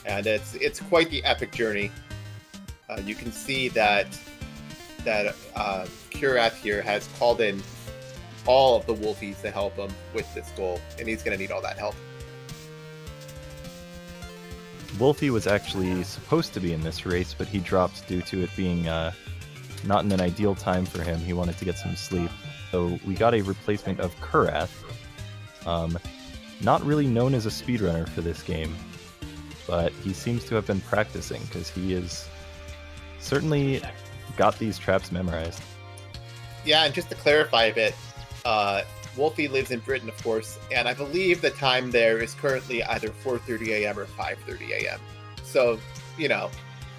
And it's quite the epic journey. You can see that Kurath here has called in all of the Wolfies to help him with this goal, and he's going to need all that help. Wolfie was actually supposed to be in this race, but he dropped due to it being not in an ideal time for him. He wanted to get some sleep. So we got a replacement of Kurath. Not really known as a speedrunner for this game, but he seems to have been practicing, because he is certainly got these traps memorized. Yeah, and just to clarify a bit, Wolfie lives in Britain, of course, and I believe the time there is currently either 4:30 a.m. or 5:30 a.m. So, you know,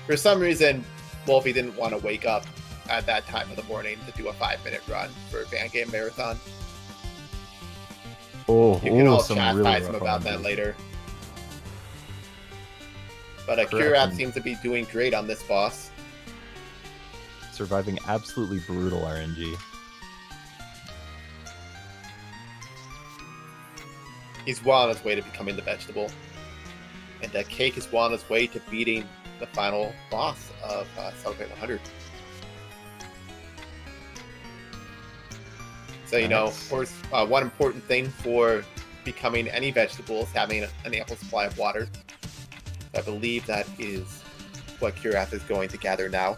for some reason, Wolfie didn't want to wake up at that time of the morning to do a 5-minute run for Fangame Marathon. You can all chastise him about that later. But Kurath seems to be doing great on this boss. Surviving absolutely brutal RNG. He's well on his way to becoming the vegetable. And Cake is well on his way to beating the final boss of Celebrate 100. So, you know, of course, one important thing for becoming any vegetable is having an ample supply of water. I believe that is what Kurath is going to gather now.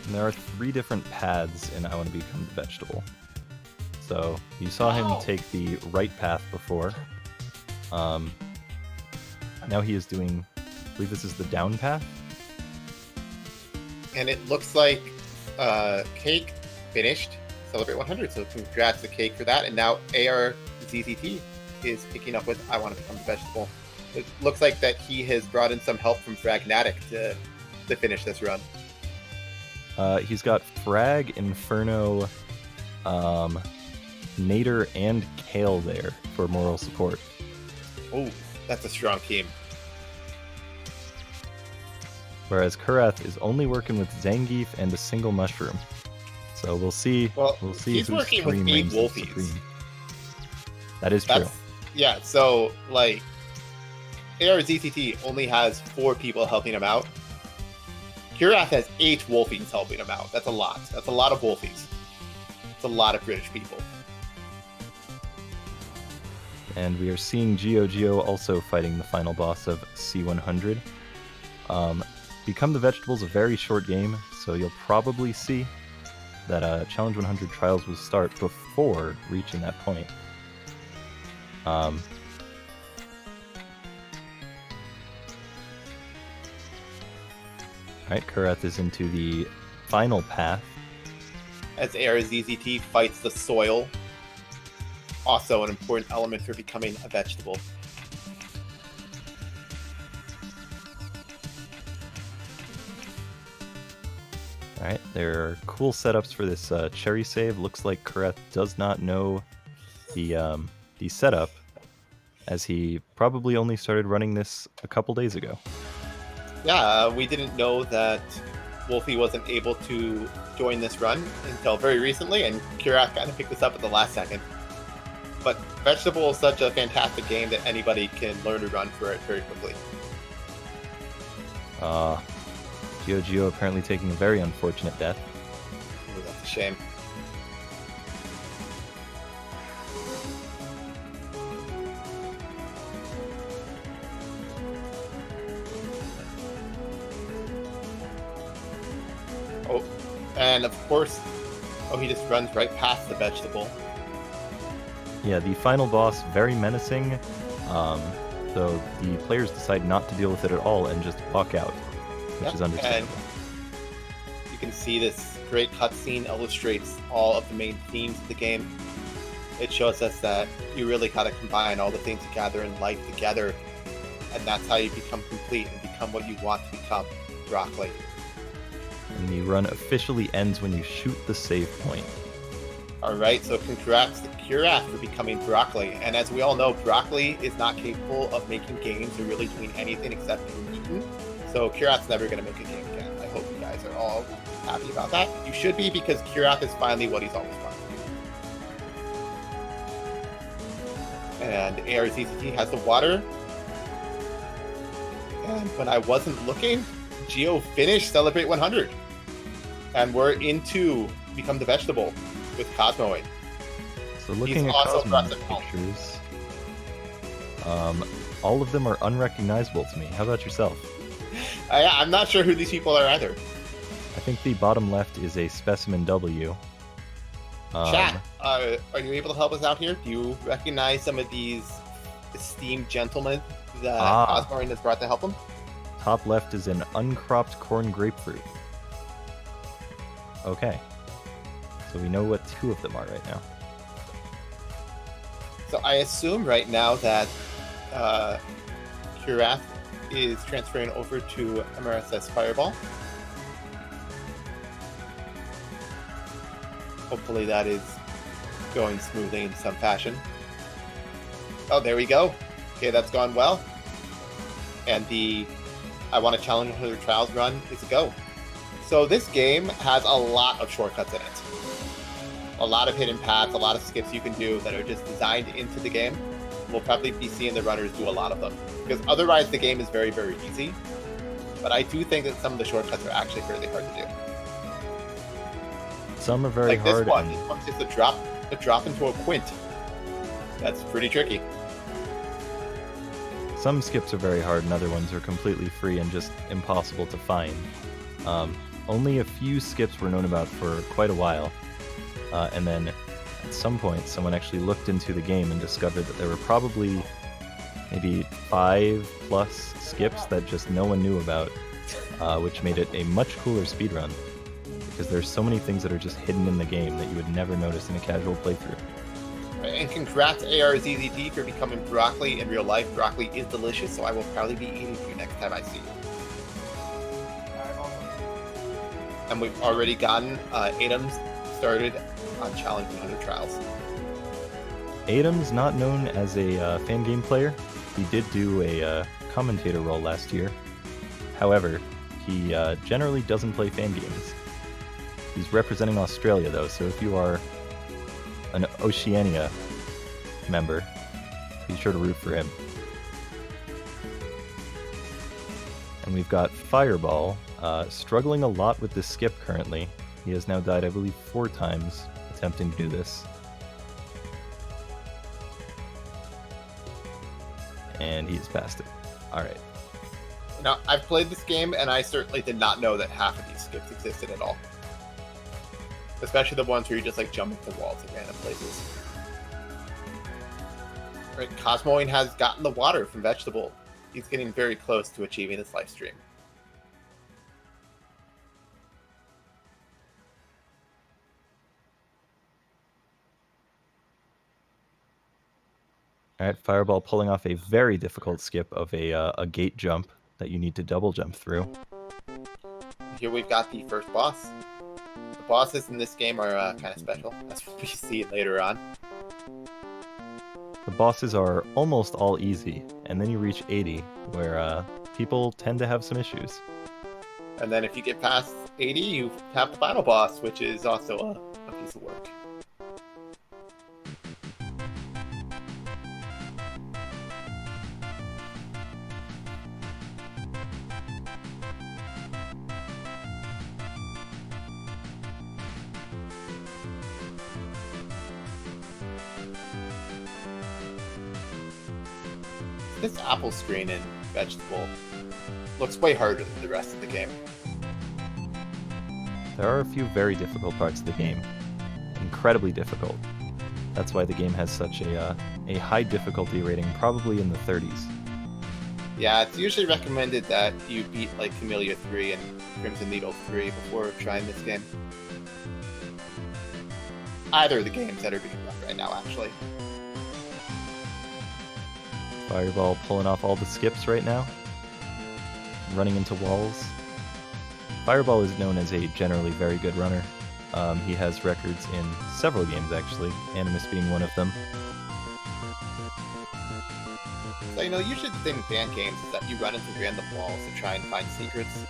And there are 3 different paths in I Want to Become the Vegetable. So you saw him take the right path before. Now he is doing, I believe this is the down path. And it looks like Cake finished Celebrate 100, so congrats to Cake for that. And now ARZZT is picking up with I Want to Become the Vegetable. It looks like that he has brought in some help from Fragnatic to finish this run. He's got Frag, Inferno, Nader, and Kale there for moral support. Oh, that's a strong team. Whereas Kurath is only working with Zangief and a single mushroom. So we'll see. We'll see he's whose working with stream 8 reigns Wolfies. supreme. That is true. Yeah, so, like, ARZTT only has 4 people helping him out. Kurath has 8 Wolfies helping him out. That's a lot. That's a lot of Wolfies. It's a lot of British people. And we are seeing Geo also fighting the final boss of C100. Become the Vegetable is a very short game, so you'll probably see that Challenge 100 Trials will start before reaching that point. Alright, Kurath is into the final path. As ARZZT fights the soil. Also an important element for becoming a vegetable. Alright, there are cool setups for this cherry save. Looks like Kurath does not know the setup, as he probably only started running this a couple days ago. Yeah, we didn't know that Wolfie wasn't able to join this run until very recently, and Kurath kind of picked this up at the last second. But Vegetable is such a fantastic game that anybody can learn to run for it very quickly. Gio apparently taking a very unfortunate death. Ooh, that's a shame. Oh, and of course, he just runs right past the Vegetable. Yeah, the final boss, very menacing, so the players decide not to deal with it at all and just walk out, which is understandable. And you can see this great cutscene illustrates all of the main themes of the game. It shows us that you really gotta combine all the things you gather in life together, and that's how you become complete and become what you want to become, Broccoli. And the run officially ends when you shoot the save point. Alright, so congrats to Kurath for becoming Broccoli. And as we all know, Broccoli is not capable of making games or really doing anything except being eaten. So Kurath's never going to make a game again. I hope you guys are all happy about that. You should be, because Kurath is finally what he's always wanted to be. And ARZZT has the water. And when I wasn't looking, Geo finished Celebrate 100. And we're into Become the Vegetable with Cosmoing. So looking at also Cosmo's pictures, all of them are unrecognizable to me. How about yourself? I'm not sure who these people are either. I think the bottom left is a Specimen W. Chat, are you able to help us out here? Do you recognize some of these esteemed gentlemen that Cosmoing has brought to help him? Top left is an uncropped corn grapefruit. Okay. So we know what two of them are right now. So I assume right now that Kurath is transferring over to MRSS Fireball. Hopefully that is going smoothly in some fashion. Oh, there we go. Okay, that's gone well. And the I Want to Challenge 100 Trials run is a go. So this game has a lot of shortcuts in it. A lot of hidden paths, a lot of skips you can do that are just designed into the game. We'll probably be seeing the runners do a lot of them, because otherwise the game is very, very easy. But I do think that some of the shortcuts are actually fairly hard to do. Some are very hard. Like this one's just a drop into a quint. That's pretty tricky. Some skips are very hard, and other ones are completely free and just impossible to find. Only a few skips were known about for quite a while. And then at some point, someone actually looked into the game and discovered that there were probably maybe 5+ skips that just no one knew about, which made it a much cooler speedrun, because there's so many things that are just hidden in the game that you would never notice in a casual playthrough. And congrats ARZZT for becoming Broccoli in real life. Broccoli is delicious, so I will probably be eating you next time I see you. And we've already gotten Adams started on Challenge 100 Trials. Adam's not known as a Fangame player. He did do a commentator role last year. However, he generally doesn't play Fangames. He's representing Australia, though, so if you are an Oceania member, be sure to root for him. And we've got Fireball, struggling a lot with this skip currently. He has now died, I believe, 4 times attempting to do this. And he's passed it. Alright. Now, I've played this game, and I certainly did not know that half of these skips existed at all. Especially the ones where you just like jump into walls at random places. Right, Cosmoing has gotten the water from Vegetable. He's getting very close to achieving his live stream. All right, Fireball pulling off a very difficult skip of a gate jump that you need to double jump through. Here we've got the first boss. The bosses in this game are kind of special. That's what we see later on. The bosses are almost all easy, and then you reach 80, where people tend to have some issues. And then if you get past 80, you have the final boss, which is also a piece of work. This apple screen in Vegetable looks way harder than the rest of the game. There are a few very difficult parts of the game. Incredibly difficult. That's why the game has such a high difficulty rating, probably in the 30s. Yeah, it's usually recommended that you beat like Camellia 3 and Crimson Needle 3 before trying this game. Either of the games that are being run right now, actually. Fireball pulling off all the skips right now. Running into walls. Fireball is known as a generally very good runner. He has records in several games, actually, Animus being one of them. So, you know, usually the thing with Fangames is that you run into random walls to try and find secrets.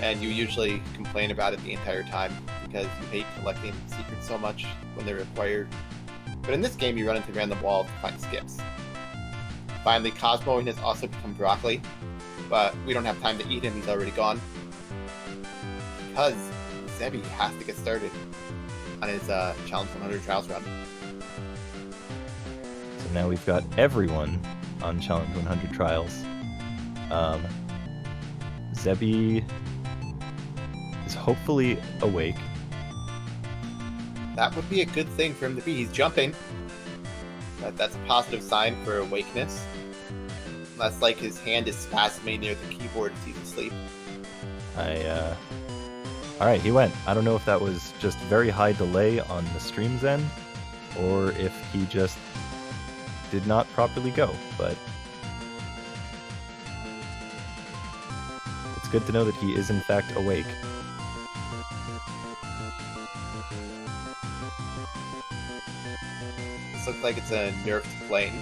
And you usually complain about it the entire time because you hate collecting secrets so much when they're required. But in this game, you run into random walls to find skips. Finally, Cosmoing has also become broccoli, but we don't have time to eat him, he's already gone. Because Zebby has to get started on his Challenge 100 Trials run. So now we've got everyone on Challenge 100 Trials. Zebby is hopefully awake. That would be a good thing for him to be. He's jumping. But that's a positive sign for awakeness. Unless, like, his hand is spasming near the keyboard as he's asleep. Alright, he went. I don't know if that was just very high delay on the stream's end, or if he just did not properly go, but it's good to know that he is in fact awake. This looks like it's a nerfed plane.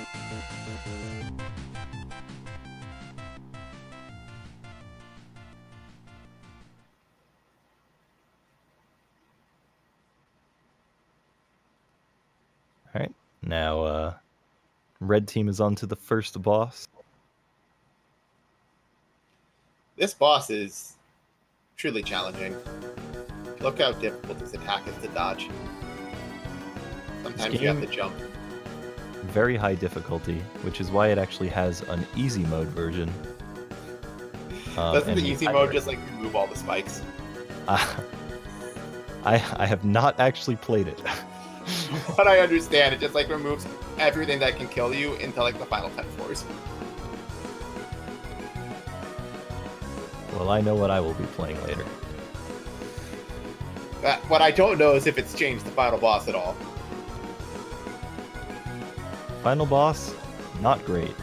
Alright, now red team is on to the first boss. This boss is truly challenging. Look how difficult this attack is to dodge. Sometimes you have to jump. Very high difficulty, which is why it actually has an easy mode version. Doesn't the easy mode just like remove all the spikes? I have not actually played it. But I understand, it just like removes everything that can kill you into like the final 10 floors. Well, I know what I will be playing later. What I don't know is if it's changed the final boss at all. Final boss, not great.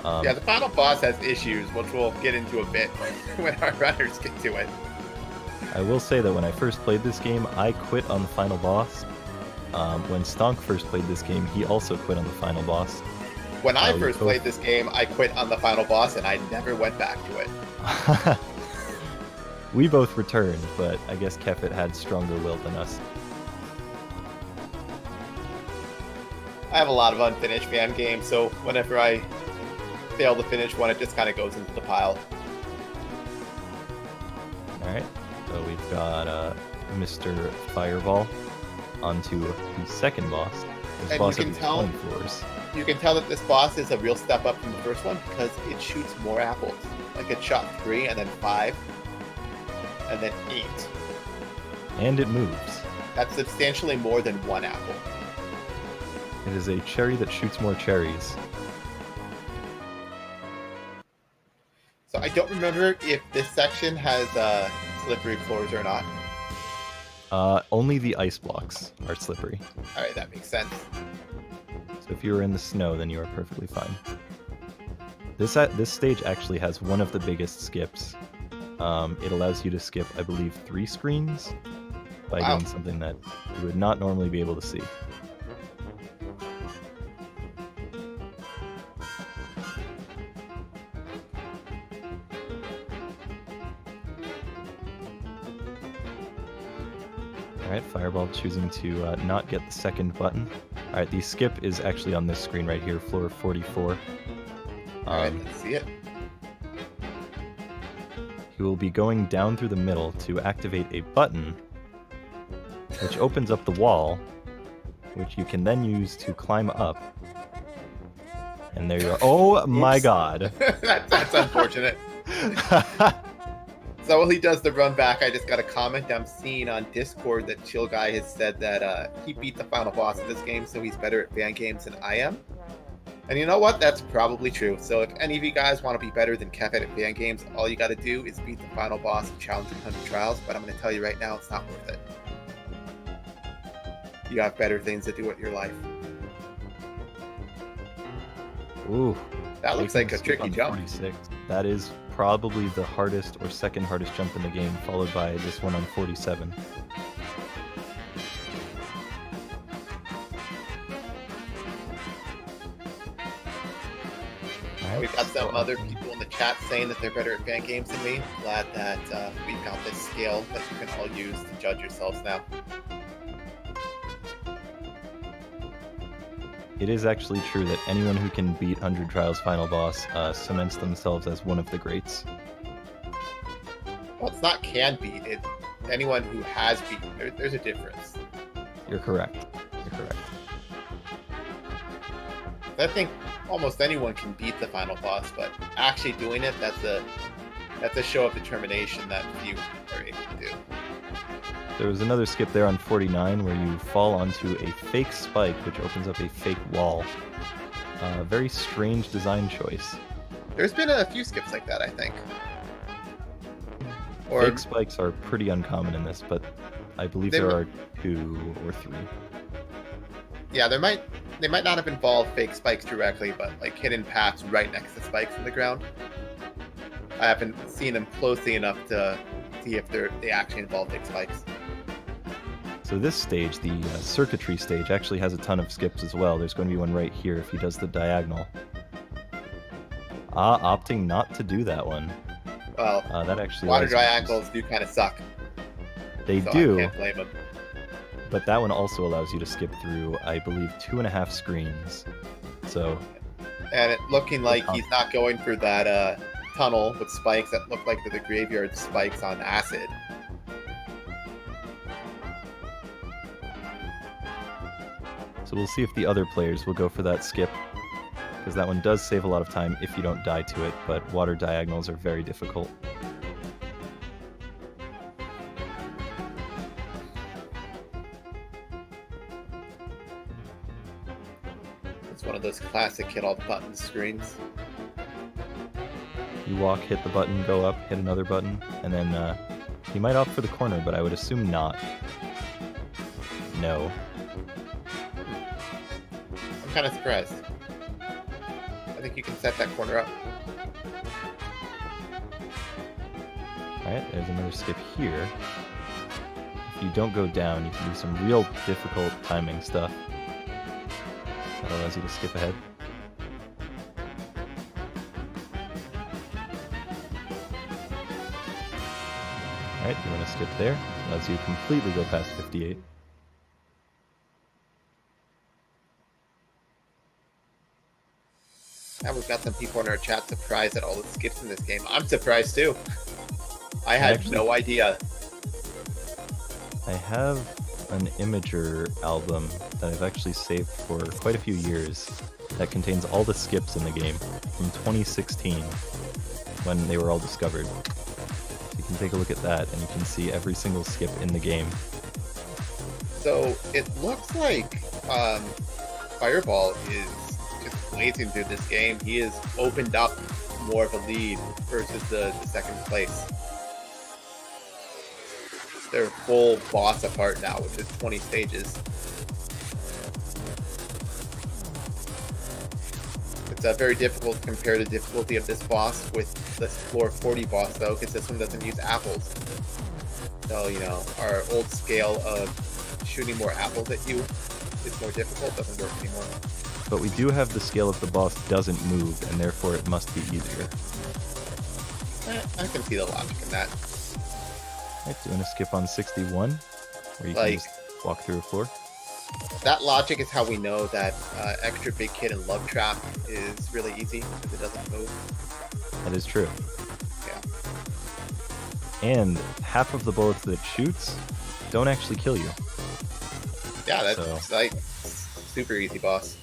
Yeah, the final boss has issues, which we'll get into a bit when our runners get to it. I will say that when I first played this game, I quit on the final boss. When Stonk first played this game, he also quit on the final boss. When I first played this game, I quit on the final boss and I never went back to it. We both returned, but I guess Kefit had stronger will than us. I have a lot of unfinished fan games, so whenever I fail to finish one, it just kind of goes into the pile. Alright, so we've got Mr. Fireball onto the second boss. This And boss you can has tell- 20 floors. You can tell that this boss is a real step up from the first one because it shoots more apples. Like it shot 3 and then 5 and then 8. And it moves. That's substantially more than 1 apple. It is a cherry that shoots more cherries. So I don't remember if this section has slippery floors or not. Only the ice blocks are slippery. Alright, that makes sense. So if you were in the snow, then you are perfectly fine. This stage actually has one of the biggest skips. It allows you to skip, I believe, 3 screens by Wow. doing something that you would not normally be able to see. Alright, Fireball choosing to not get the second button. Alright, the skip is actually on this screen right here, floor 44. Alright, let's see it. He will be going down through the middle to activate a button, which opens up the wall, which you can then use to climb up. And there you are. Oh my Oops. god. That's unfortunate. So while he does the run back, I just got a comment I'm seeing on Discord that Chill Guy has said that he beat the final boss of this game, so he's better at Fangames than I am. And you know what? That's probably true. So if any of you guys want to be better than Kefit at Fangames, all you got to do is beat the final boss of Challenging 100 Trials, but I'm going to tell you right now, it's not worth it. You have better things to do with your life. Ooh. That looks taking like a skip tricky on jump. 46. That is probably the hardest or second hardest jump in the game, followed by this one on 47. Alright, We've got some so other people in the chat saying that they're better at Fangames than me. Glad that we've got this scale that you can all use to judge yourselves now. It is actually true that anyone who can beat 100 Trials final boss cements themselves as one of the greats. Well, it's not can beat it. Anyone who has beaten, there's a difference. You're correct. You're correct. I think almost anyone can beat the final boss, but actually doing it, that's a show of determination that few are able to do. There was another skip there on 49 where you fall onto a fake spike, which opens up a fake wall. Very strange design choice. There's been a few skips like that, I think. Or Fake spikes are pretty uncommon in this, but I believe They there mi- are 2 or 3. yeah, they might not have involved fake spikes directly, but like hidden paths right next to spikes in the ground. I haven't seen them closely enough to see if they actually involve fake spikes. So this stage, the circuitry stage, actually has a ton of skips as well. There's going to be one right here if he does the diagonal. Opting not to do that one. Well, That actually water allows you to triangles do kind of suck. They So do, I can't blame them. but that one also allows you to skip through, I believe, 2.5 screens. So And it looking like he's not going for that tunnel with spikes that look like they're the graveyard spikes on acid. So we'll see if the other players will go for that skip, because that one does save a lot of time if you don't die to it, but water diagonals are very difficult. It's one of those classic hit all the buttons screens. You walk, hit the button, go up, hit another button, and then you might opt for the corner, but I would assume not. No. I'm kind of surprised. I think you can set that corner up. Alright, there's another skip here. If you don't go down, you can do some real difficult timing stuff. That allows you to skip ahead. Alright, you want to skip there. Allows you to completely go past 58. And we've got some people in our chat surprised at all the skips in this game. I'm surprised too. I had Actually- no idea. I have an Imager album that I've actually saved for quite a few years that contains all the skips in the game from 2016 when they were all discovered. So you can take a look at that and you can see every single skip in the game. So it looks like Fireball is just blazing through this game. He has opened up more of a lead versus the second place. They're full boss apart now, which is 20 stages. It's very difficult to compare the difficulty of this boss with the floor 40 boss, though, because this one doesn't use apples. So, you know, our old scale of shooting more apples at you is more difficult, doesn't work anymore. But we do have the scale of the boss doesn't move, and therefore it must be easier. I can see the logic in that. Alright, doing a skip on 61, where you can just walk through a floor. That logic is how we know that Extra Big Kid and Love Trap is really easy, because it doesn't move. That is true. Yeah. And half of the bullets that it shoots don't actually kill you. Yeah, that's like super easy boss.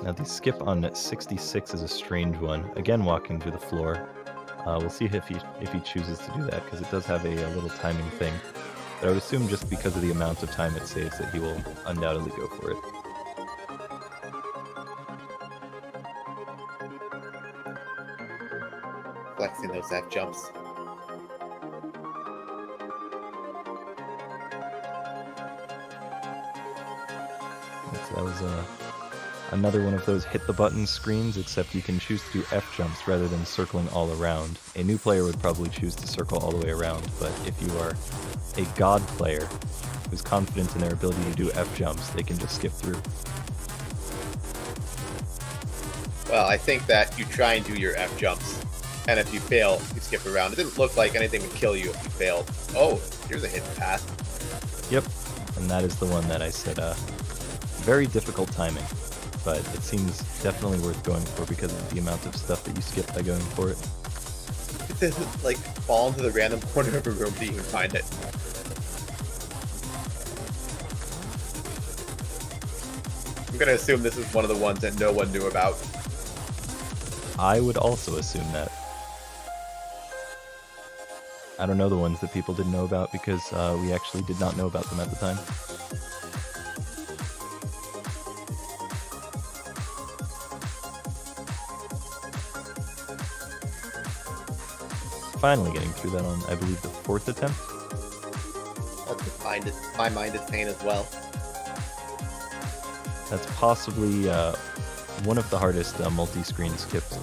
Now the skip on 66 is a strange one. Again, walking through the floor. We'll see if he chooses to do that, because it does have a little timing thing. But I would assume just because of the amount of time it saves that he will undoubtedly go for it. Flexing those F jumps. So that was another one of those hit the button screens, except you can choose to do F jumps rather than circling all around. A new player would probably choose to circle all the way around, but if you are a god player who's confident in their ability to do F jumps, they can just skip through. Well, I think that you try and do your F jumps, and if you fail, you skip around. It didn't look like anything would kill you if you failed. Oh, here's a hidden path. Yep, and that is the one that I said, very difficult timing, but it seems definitely worth going for because of the amount of stuff that you skip by going for it. It doesn't, like, fall into the random corner of a room to even find it. I'm gonna assume this is one of the ones that no one knew about. I would also assume that. I don't know the ones that people didn't know about because we actually did not know about them at the time. Finally getting through that on, I believe, the 4th attempt. That's what my mind is saying as well. That's possibly one of the hardest multi-screen skips.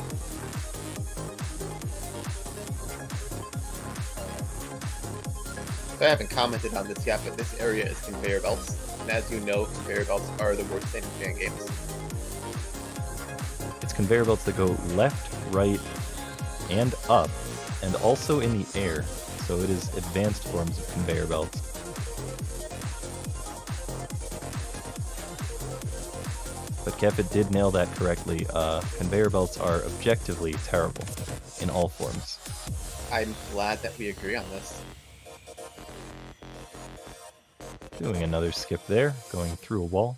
I haven't commented on this yet, but this area is conveyor belts. And as you know, conveyor belts are the worst thing in Fangames. It's conveyor belts that go left, right, and up, and also in the air. So it is advanced forms of conveyor belts. But Kefit did nail that correctly. Conveyor belts are objectively terrible in all forms. I'm glad that we agree on this. Doing another skip there, going through a wall.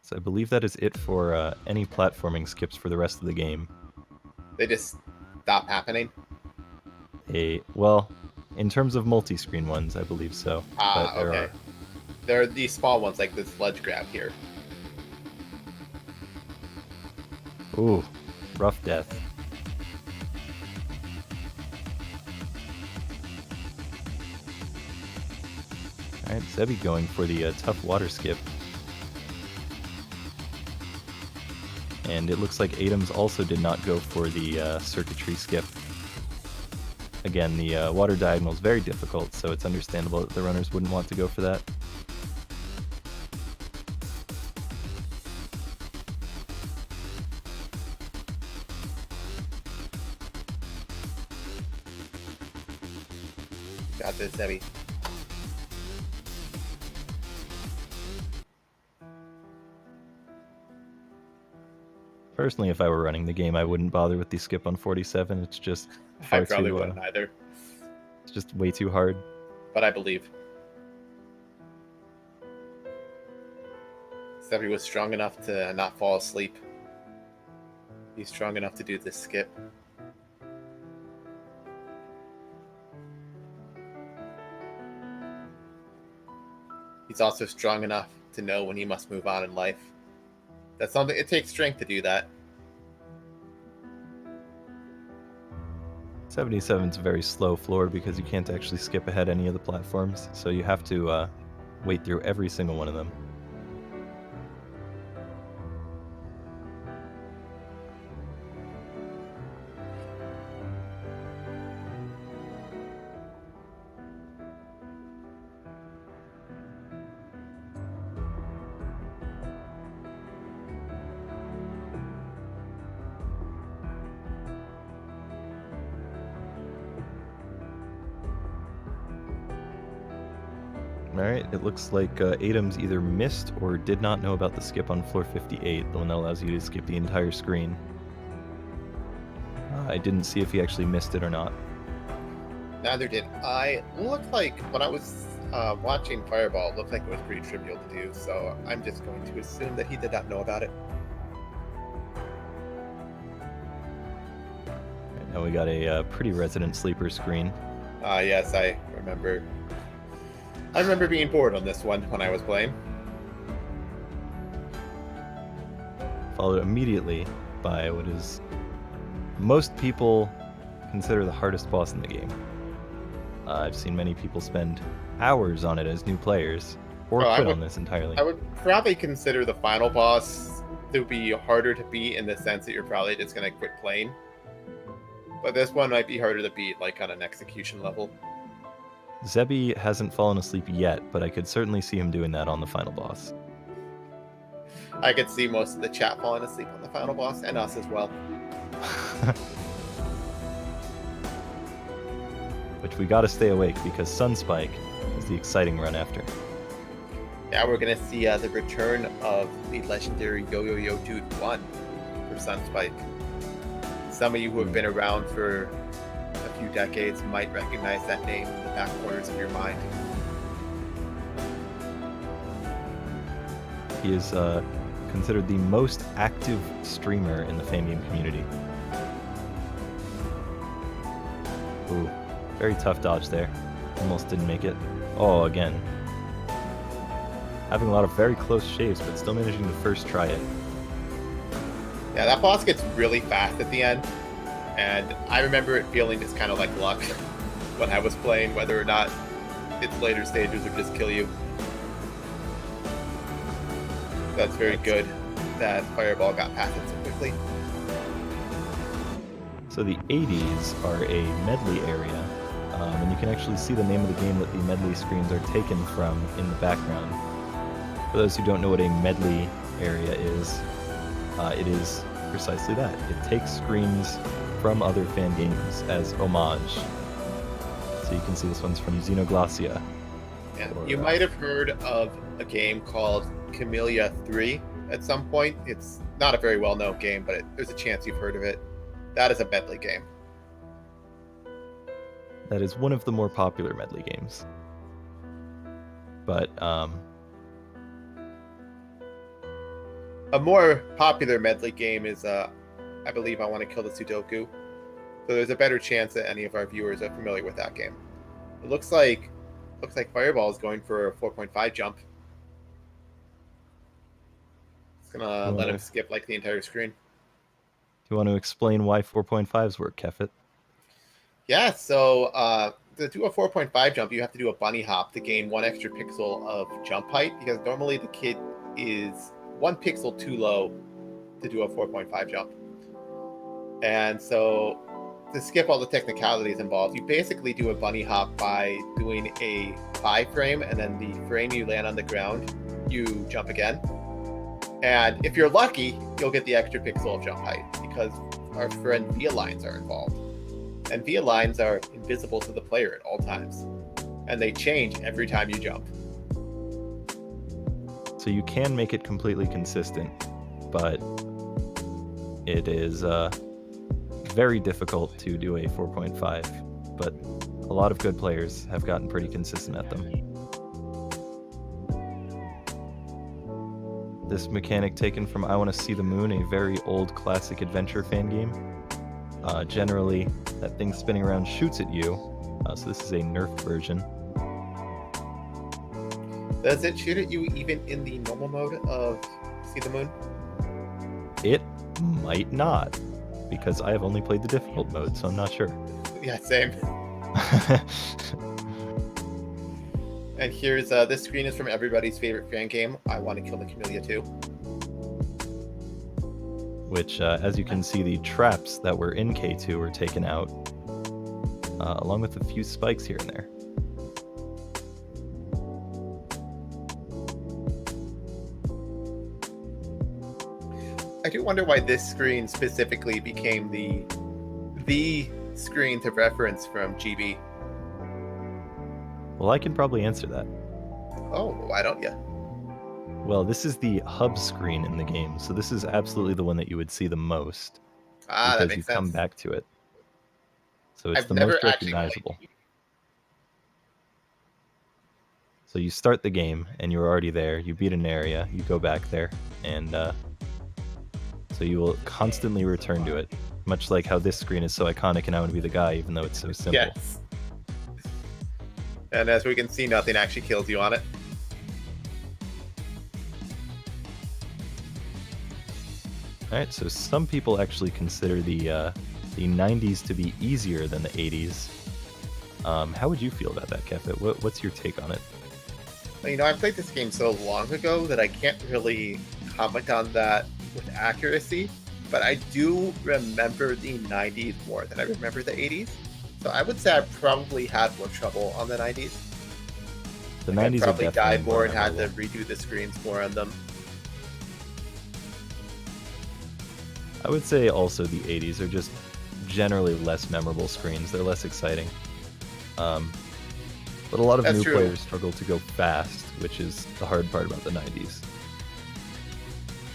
So I believe that is it for any platforming skips for the rest of the game. They just stop happening? Well, in terms of multi-screen ones, I believe so. Ah, but there okay. There are these small ones like this ledge grab here. Ooh, rough death. Alright, Zebi going for the tough water skip. And it looks like Adams also did not go for the circuitry skip. Again, the water diagonal is very difficult, so it's understandable that the runners wouldn't want to go for that. Got this, Debbie. Personally, if I were running the game, I wouldn't bother with the skip on 47. It's just I far probably too, wouldn't either, it's just way too hard. but I believe. Sebby was strong enough to not fall asleep. He's strong enough to do this skip. He's also strong enough to know when he must move on in life. That's something, it takes strength to do that. 77's a very slow floor because you can't actually skip ahead any of the platforms, so you have to wait through every single one of them. Alright, it looks like Adams either missed or did not know about the skip on floor 58, the one that allows you to skip the entire screen. I didn't see if he actually missed it or not. Neither did I. Looked like when I was watching Fireball, it looked like it was pretty trivial to do, so I'm just going to assume that he did not know about it. Right, now we got a pretty resident sleeper screen. Yes, I remember. I remember being bored on this one when I was playing. Followed immediately by what is most people consider the hardest boss in the game. I've seen many people spend hours on it as new players, or quit on this entirely. I would probably consider the final boss to be harder to beat in the sense that you're probably just going to quit playing. But this one might be harder to beat, like on an execution level. Zebby hasn't fallen asleep yet, but I could certainly see him doing that on the final boss. I could see most of the chat falling asleep on the final boss, and us as well. Which we gotta stay awake because Sunspike is the exciting run after. Yeah, we're gonna see the return of the legendary Yo-Yo-Yo Dude 1 for Sunspike. Some of you who have been around for a few decades might recognize that name in the back corners of your mind. He is considered the most active streamer in the Fangame community. Ooh, very tough dodge there. Almost didn't make it. Oh, again. Having a lot of very close shaves, but still managing to first try it. Yeah, that boss gets really fast at the end, and I remember it feeling just kind of like luck when I was playing, whether or not its later stages would just kill you. That's very good that Fireball got past it so quickly. So the 80s are a medley area, and you can actually see the name of the game that the medley screens are taken from in the background. For those who don't know what a medley area is, it is precisely that. It takes screens from other fan games as homage. So you can see this one's from Xenoglacia. Yeah, you might have heard of a game called Camellia 3 at some point. It's not a very well-known game, but there's a chance you've heard of it. That is a medley game. That is one of the more popular medley games. But, a more popular medley game is, I believe I Want to Kill the Sudoku. So there's a better chance that any of our viewers are familiar with that game. It looks like Fireball is going for a 4.5 jump. It's gonna let him skip like the entire screen. Do you want to explain why 4.5s work, Kefit? Yeah, so to do a 4.5 jump, you have to do a bunny hop to gain 1 extra pixel of jump height, because normally the kid is 1 pixel too low to do a 4.5 jump. And so to skip all the technicalities involved, you basically do a bunny hop by doing a 5 frame, and then the frame you land on the ground, you jump again. And if you're lucky, you'll get the extra pixel of jump height, because our friend via lines are involved. And via lines are invisible to the player at all times, and they change every time you jump. So you can make it completely consistent, but it is very difficult to do a 4.5, but a lot of good players have gotten pretty consistent at them. This mechanic taken from I Wanna See the Moon, a very old classic adventure fan game. Generally, that thing spinning around shoots at you, so this is a nerfed version. Does it shoot at you even in the normal mode of See the Moon? It might not, because I have only played the difficult mode, so I'm not sure. Yeah, same. And here's this screen is from everybody's favorite fan game, I Want to Kill the Camellia 2. Which, as you can see, the traps that were in K2 were taken out, along with a few spikes here and there. I do wonder why this screen specifically became the screen to reference from GB. Well, I can probably answer that. Oh, why don't you? Well, this is the hub screen in the game, so this is absolutely the one that you would see the most. Ah, that because you makes sense. come back to it. So it's I've the never most actually recognizable. So you start the game, and you're already there. You beat an area, you go back there, and so you will constantly return to it. Much like how this screen is so iconic and I Want to Be the Guy, even though it's so simple. Yes. And as we can see, nothing actually kills you on it. Alright, so some people actually consider the 90s to be easier than the 80s. How would you feel about that, Kefit? What's your take on it? Well, you know, I played this game so long ago that I can't really comment on that with accuracy, but I do remember the 90s more than I remember the 80s. So I would say I probably had more trouble on the 90s. The I 90s probably are died definitely more and had to memorable. redo the screens more on them. I would say also the 80s are just generally less memorable screens. They're less exciting. But a lot of That's new true. players struggle to go fast, which is the hard part about the 90s.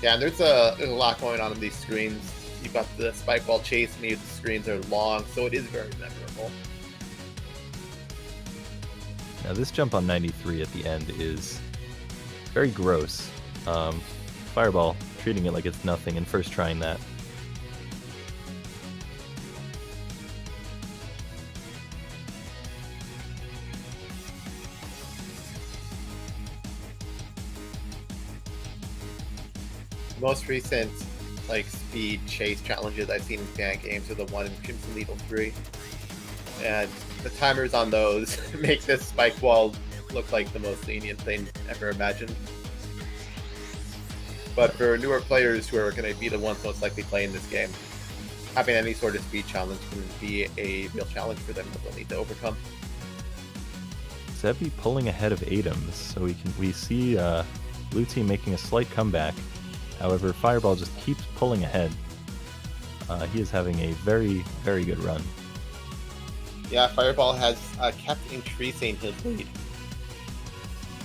Yeah, and there's a lot going on in these screens. You've got the spike ball chase, and the screens are long, so it is very memorable. Now this jump on 93 at the end is very gross. Fireball treating it like it's nothing and first trying that. The most recent speed chase challenges I've seen in Fangames are the one in Crimson Needle 3. And the timers on those make this spike wall look like the most lenient thing ever imagined. But for newer players who are going to be the ones most likely playing this game, having any sort of speed challenge can be a real challenge for them that they'll need to overcome. Zebby pulling ahead of Adams, so we see blue team making a slight comeback. However, Fireball just keeps pulling ahead. He is having a very, very good run. Yeah, Fireball has kept increasing his lead.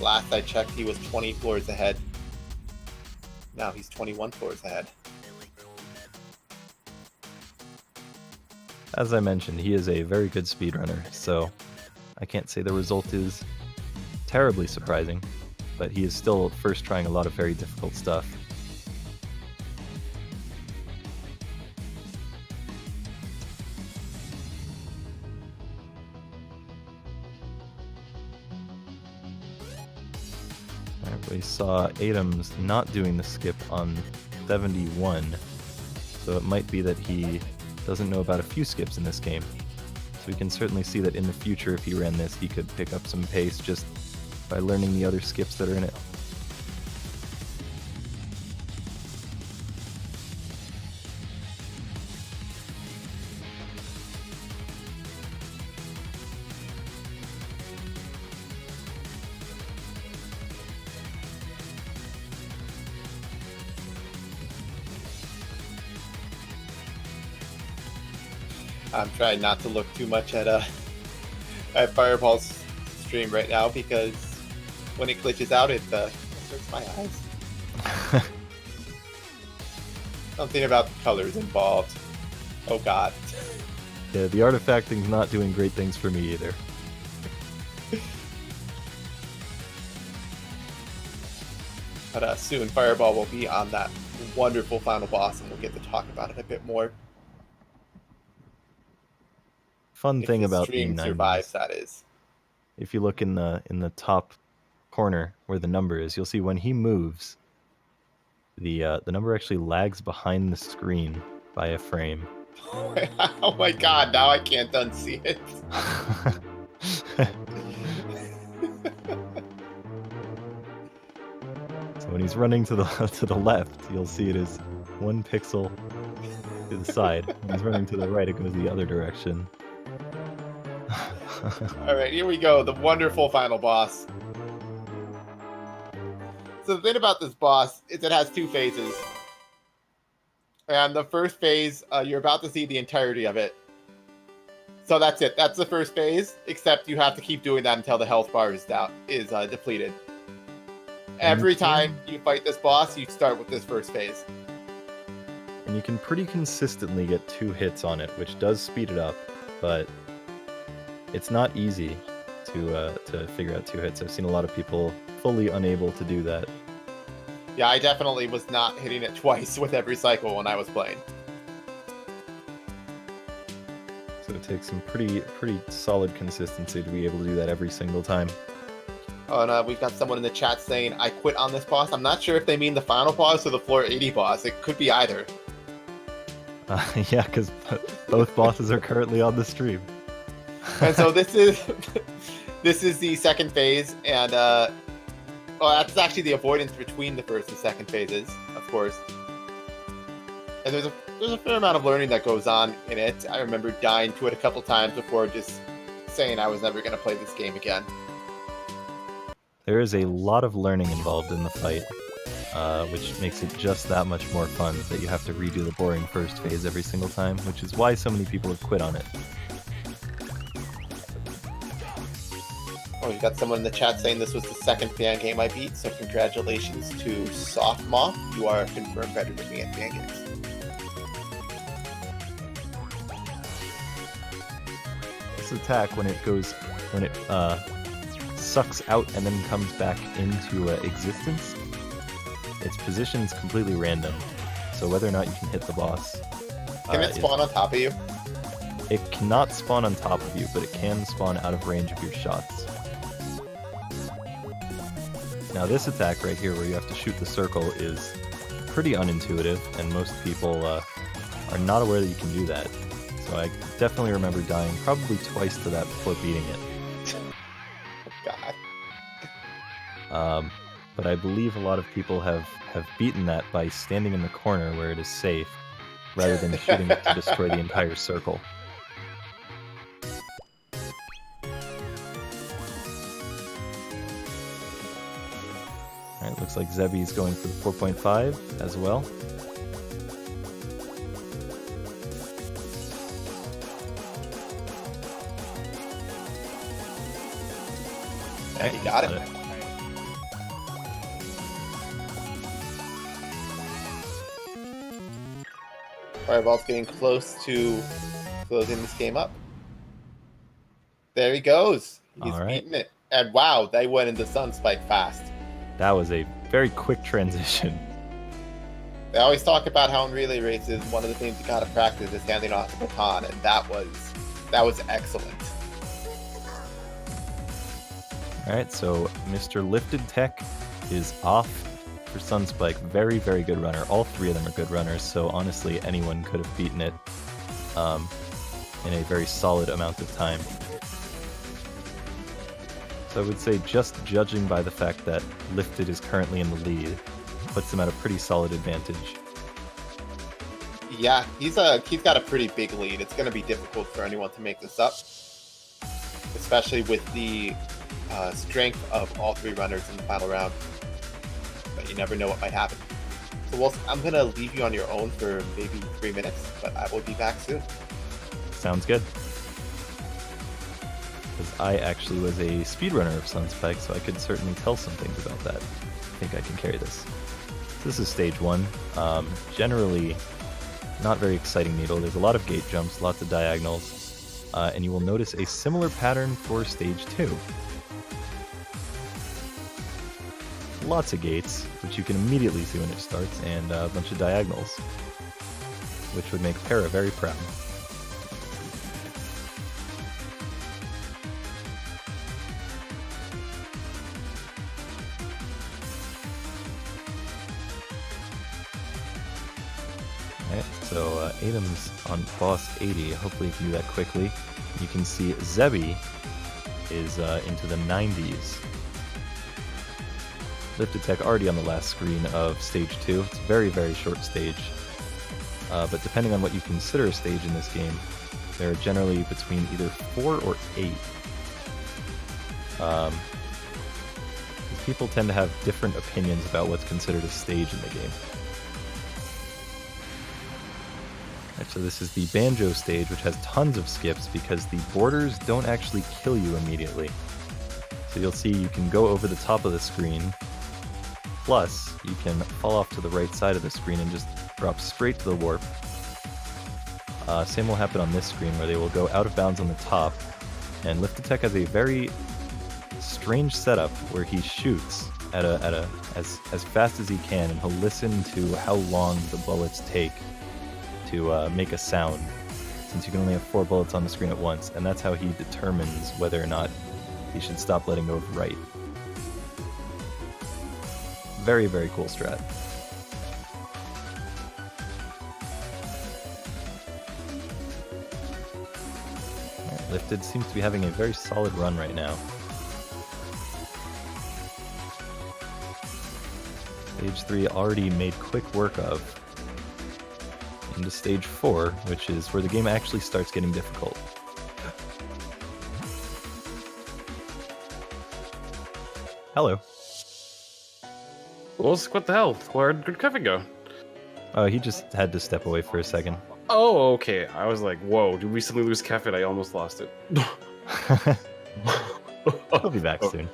Last I checked, he was 20 floors ahead. Now he's 21 floors ahead. As I mentioned, he is a very good speedrunner, so I can't say the result is terribly surprising, but he is still first trying a lot of very difficult stuff. We saw Adams not doing the skip on 71, so it might be that he doesn't know about a few skips in this game. So we can certainly see that in the future, if he ran this, he could pick up some pace just by learning the other skips that are in it. I'm trying not to look too much at Fireball's stream right now because when it glitches out, it hurts my eyes. Something about the colors involved. Oh god. Yeah, the artifacting's not doing great things for me either. But soon Fireball will be on that wonderful final boss, and we'll get to talk about it a bit more. Fun If thing the about stream Beam 90s, survives, that is. if you look in the top corner where the number is, you'll see when he moves, the number actually lags behind the screen by a frame. Oh my god, now I can't unsee it. So when he's running to the to the left, you'll see it is 1 pixel to the side. When he's running to the right, it goes the other direction. Alright, here we go. The wonderful final boss. So the thing about this boss is it has 2 phases. And the first phase, you're about to see the entirety of it. So that's it. That's the first phase, except you have to keep doing that until the health bar is depleted. Every time you fight this boss, you start with this first phase. And you can pretty consistently get 2 hits on it, which does speed it up, but it's not easy to figure out 2 hits. I've seen a lot of people fully unable to do that. Yeah, I definitely was not hitting it twice with every cycle when I was playing. So it takes some pretty solid consistency to be able to do that every single time. Oh, and we've got someone in the chat saying, I quit on this boss. I'm not sure if they mean the final boss or the floor 80 boss. It could be either. Yeah, because both bosses are currently on the stream. And so this is the second phase, and that's actually the avoidance between the first and second phases, of course. And there's a fair amount of learning that goes on in it. I remember dying to it a couple times before just saying I was never going to play this game again. There is a lot of learning involved in the fight, which makes it just that much more fun that you have to redo the boring first phase every single time, which is why so many people have quit on it. Oh, you got someone in the chat saying this was the second fan game I beat, so congratulations to Soft Moth. You are confirmed better than me at Fangames. This attack, when it sucks out and then comes back into existence, its position's completely random. So whether or not you can hit the boss, Can it spawn on top of you? it cannot spawn on top of you, but it can spawn out of range of your shots. Now this attack right here, where you have to shoot the circle, is pretty unintuitive, and most people are not aware that you can do that. So I definitely remember dying probably twice to that before beating it. God. But I believe a lot of people have beaten that by standing in the corner where it is safe, rather than shooting it to destroy the entire circle. Alright, looks like Zebi's going for the 4.5 as well. Yeah, you got it. Fireball's getting close to closing this game up. There he goes. He's beating it. And wow, they went into Sunspike fast. That was a very quick transition. They always talk about how in relay races, one of the things you gotta practice is handing off the baton, and that was excellent. Alright, so Mr. Lifted Tech is off for Sunspike. Very, very good runner. All 3 of them are good runners, so honestly anyone could have beaten it in a very solid amount of time. So I would say, just judging by the fact that Lifted is currently in the lead, puts him at a pretty solid advantage. Yeah, he's got a pretty big lead. It's going to be difficult for anyone to make this up, especially with the strength of all 3 runners in the final round. But you never know what might happen. So I'm going to leave you on your own for maybe 3 minutes, but I will be back soon. Sounds good. Because I actually was a speedrunner of Sunspike, so I could certainly tell some things about that. I think I can carry this. This is stage 1. Generally, not very exciting needle. There's a lot of gate jumps, lots of diagonals, and you will notice a similar pattern for stage 2. Lots of gates, which you can immediately see when it starts, and a bunch of diagonals, which would make Para very proud. Alright, so Adam's on boss 80. Hopefully you can do that quickly. You can see Zebi is into the 90s. Lift Attack already on the last screen of stage 2. It's a very, very short stage. But depending on what you consider a stage in this game, there are generally between either 4 or 8. People tend to have different opinions about what's considered a stage in the game. Right, so this is the banjo stage, which has tons of skips because the borders don't actually kill you immediately. So you'll see you can go over the top of the screen, plus you can fall off to the right side of the screen and just drop straight to the warp. Same will happen on this screen, where they will go out of bounds on the top, and Lift Attack has a very strange setup where he shoots at as fast as he can, and he'll listen to how long the bullets take to make a sound, since you can only have 4 bullets on the screen at once, and that's how he determines whether or not he should stop letting go of right. Very, very cool strat. Right, Lifted seems to be having a very solid run right now. Stage 3 already made quick work of. Into stage 4, which is where the game actually starts getting difficult. Hello. Wolsk, what the hell? Where'd Kefitko go? He just had to step away for a second. Oh, okay. I was like, whoa, did we suddenly lose Kefit? I almost lost it. He'll be back soon.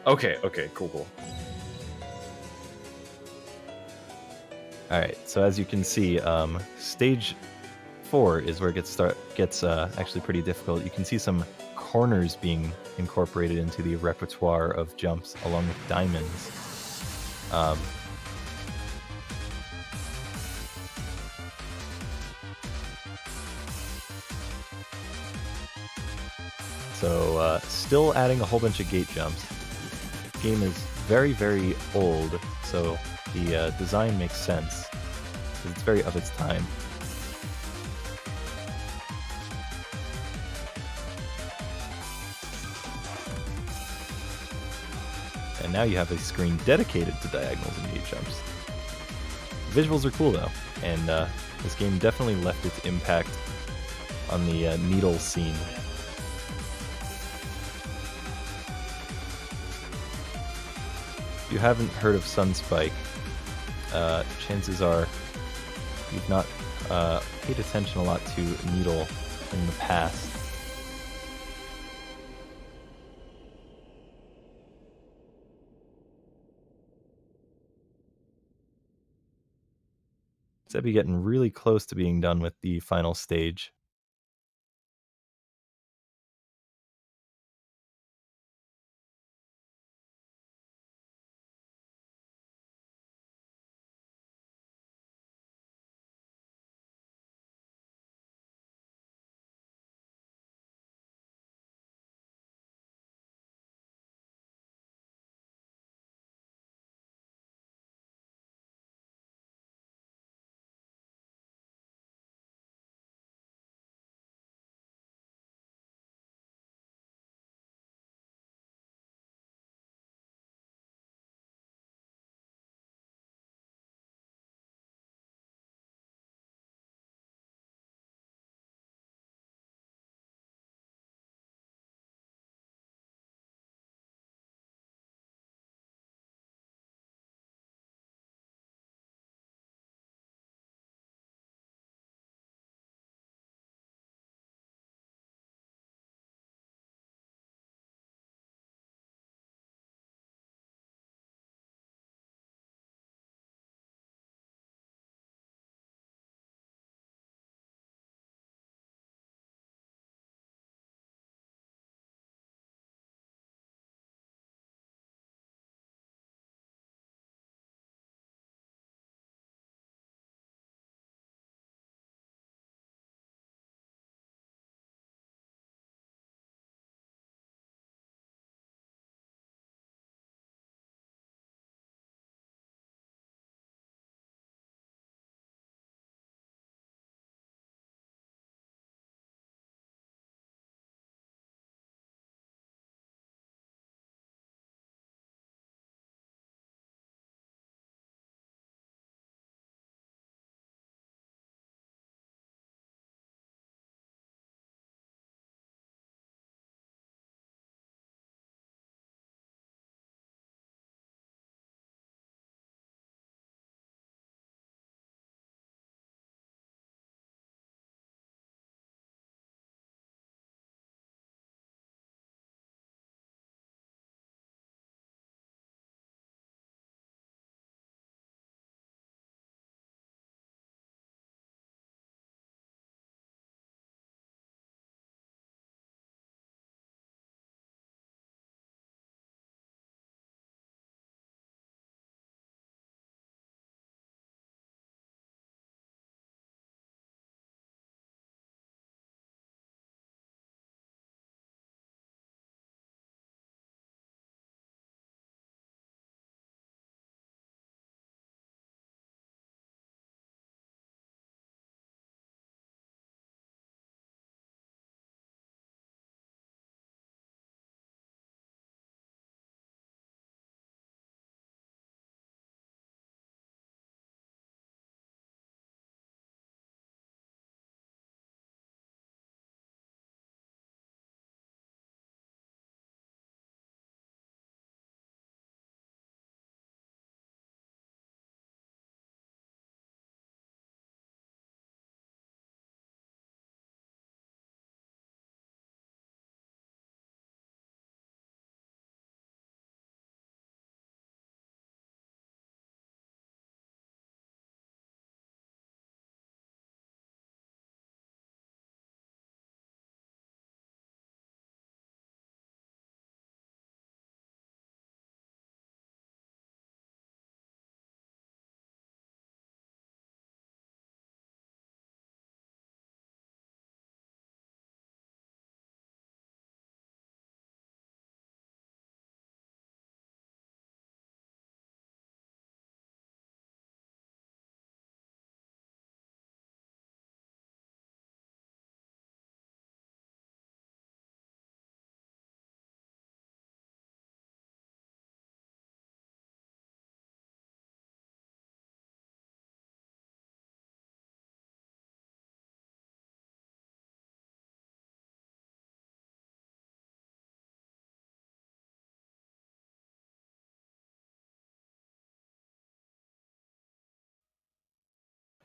Okay, cool. Alright, so as you can see, stage 4 is where it gets actually pretty difficult. You can see some corners being incorporated into the repertoire of jumps, along with diamonds. So, still adding a whole bunch of gate jumps. The game is very, very old, so the design makes sense, because it's very of its time. And now you have a screen dedicated to diagonals and gate jumps. Visuals are cool though, and this game definitely left its impact on the needle scene. If you haven't heard of Sunspike, chances are you've not paid attention a lot to needle in the past. Zebi getting really close to being done with the final stage.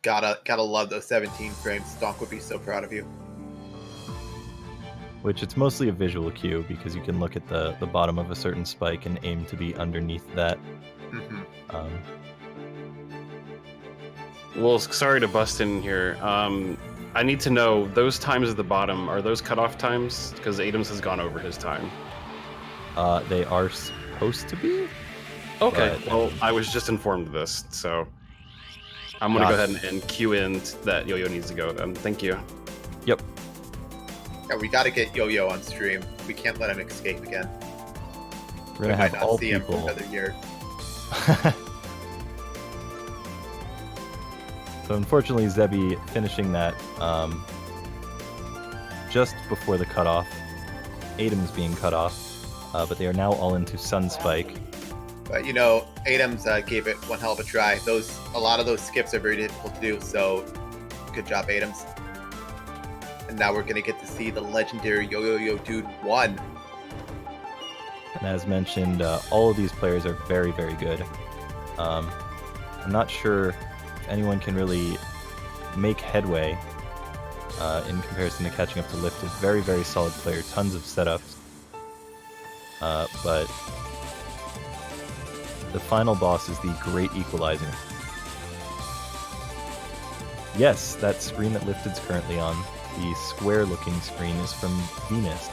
Gotta love those 17 frames. Donk would be so proud of you. Which it's mostly a visual cue because you can look at the bottom of a certain spike and aim to be underneath that. Mm-hmm. Well, sorry to bust in here. I need to know, those times at the bottom, are those cutoff times? Because Adams has gone over his time. They are supposed to be? Okay, But- well, I was just informed of this, so I'm going to go ahead and cue in that Yo-Yo needs to go then. Thank you. Yep. Yeah, we gotta get Yo-Yo on stream. We can't let him escape again. We're gonna We might have not all see him for people. another year. So unfortunately, Zebi finishing that just before the cutoff. Adams being cut off, but they are now all into Sunspike. But you know, Adams gave it one hell of a try. A lot of those skips are very difficult to do. So, good job, Adams. And now we're gonna get to see the legendary Yo-Yo Dude 1. And as mentioned, all of these players are very, very good. I'm not sure if anyone can really make headway in comparison to catching up to Lifted. Very, very solid player, tons of setups. But the final boss is the Great Equalizer. Yes, that screen that Lifted's currently on, the square-looking screen, is from Venus.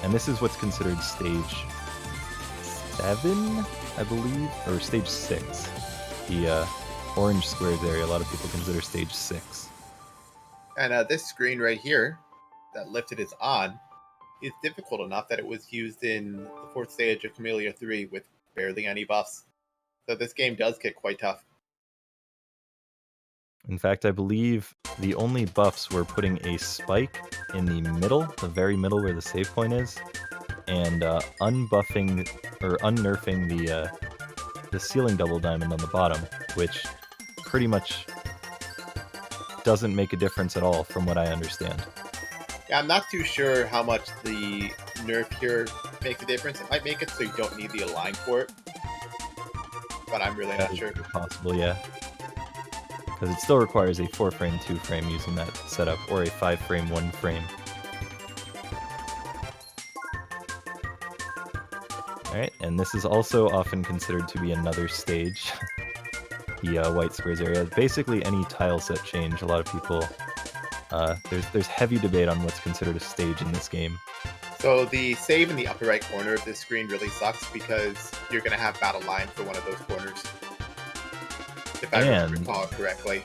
And this is what's considered stage 7, I believe, or stage 6. The orange squares area, a lot of people consider stage 6. And this screen right here that Lifted is on is difficult enough that it was used in the 4th stage of Camellia 3 with barely any buffs. So this game does get quite tough. In fact, I believe the only buffs were putting a spike in the middle, the very middle where the save point is, and unbuffing or unnerfing the ceiling double diamond on the bottom, which pretty much doesn't make a difference at all from what I understand. Yeah, I'm not too sure how much the nerf here makes a difference. It might make it so you don't need the align for it, but I'm really not sure. Possible, yeah. Because it still requires a 4-frame, 2-frame using that setup, or a 5-frame, 1-frame. Alright, and this is also often considered to be another stage. The white squares area. Basically any tile set change, a lot of people... there's heavy debate on what's considered a stage in this game. So the save in the upper right corner of this screen really sucks because you're going to have battle line for one of those corners. If I recall correctly.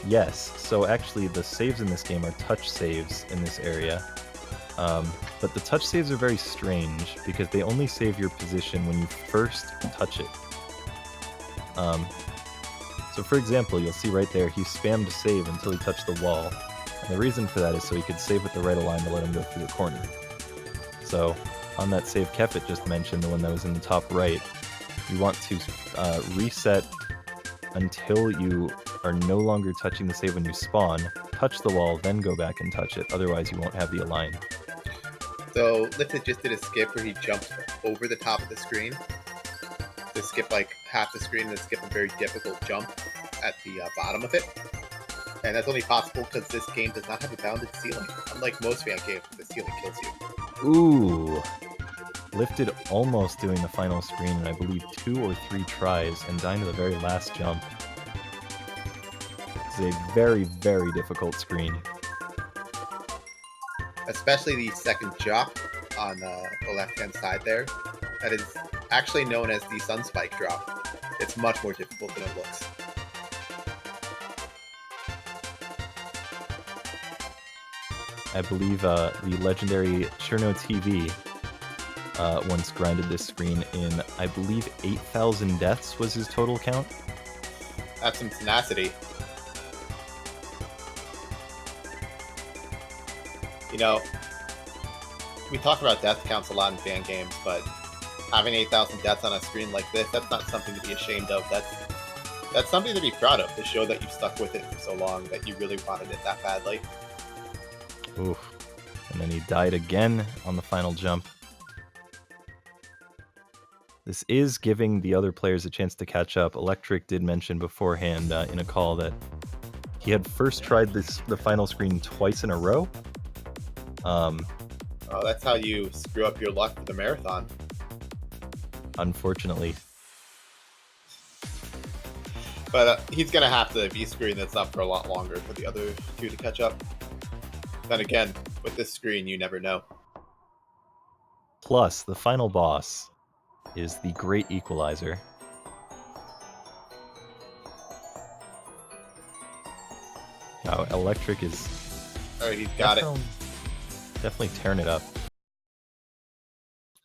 Yes, so actually the saves in this game are touch saves in this area. But the touch saves are very strange because they only save your position when you first touch it. So for example, you'll see right there, he spammed save until he touched the wall. And the reason for that is so he could save with the right align to let him go through the corner. So on that save Kefit just mentioned, the one that was in the top right, you want to reset until you are no longer touching the save when you spawn, touch the wall, then go back and touch it. Otherwise, you won't have the align. So Lifted just did a skip where he jumped over the top of the screen to skip like half the screen and then skip a very difficult jump at the bottom of it. And that's only possible because this game does not have a bounded ceiling. Unlike most fan games, the ceiling kills you. Ooh! Lifted almost doing the final screen in, I believe, 2 or 3 tries and dying to the very last jump. It's a very, very difficult screen. Especially the second drop on the left-hand side there. That is actually known as the Sunspike drop. It's much more difficult than it looks. I believe the legendary Cherno TV once grinded this screen in, I believe, 8,000 deaths was his total count. That's some tenacity. You know, we talk about death counts a lot in fan games, but having 8,000 deaths on a screen like this, that's not something to be ashamed of. That's something to be proud of, to show that you stuck with it for so long, that you really wanted it that badly. Oof. And then he died again on the final jump. This is giving the other players a chance to catch up. Electric did mention beforehand in a call that he had first tried the final screen twice in a row. Oh, that's how you screw up your luck for the marathon. Unfortunately. But he's going to have to be screwing this up for a lot longer for the other two to catch up. Then again, with this screen, you never know. Plus, the final boss is the Great Equalizer. Now, Electric is Alright, he's got it. Definitely tearing it up.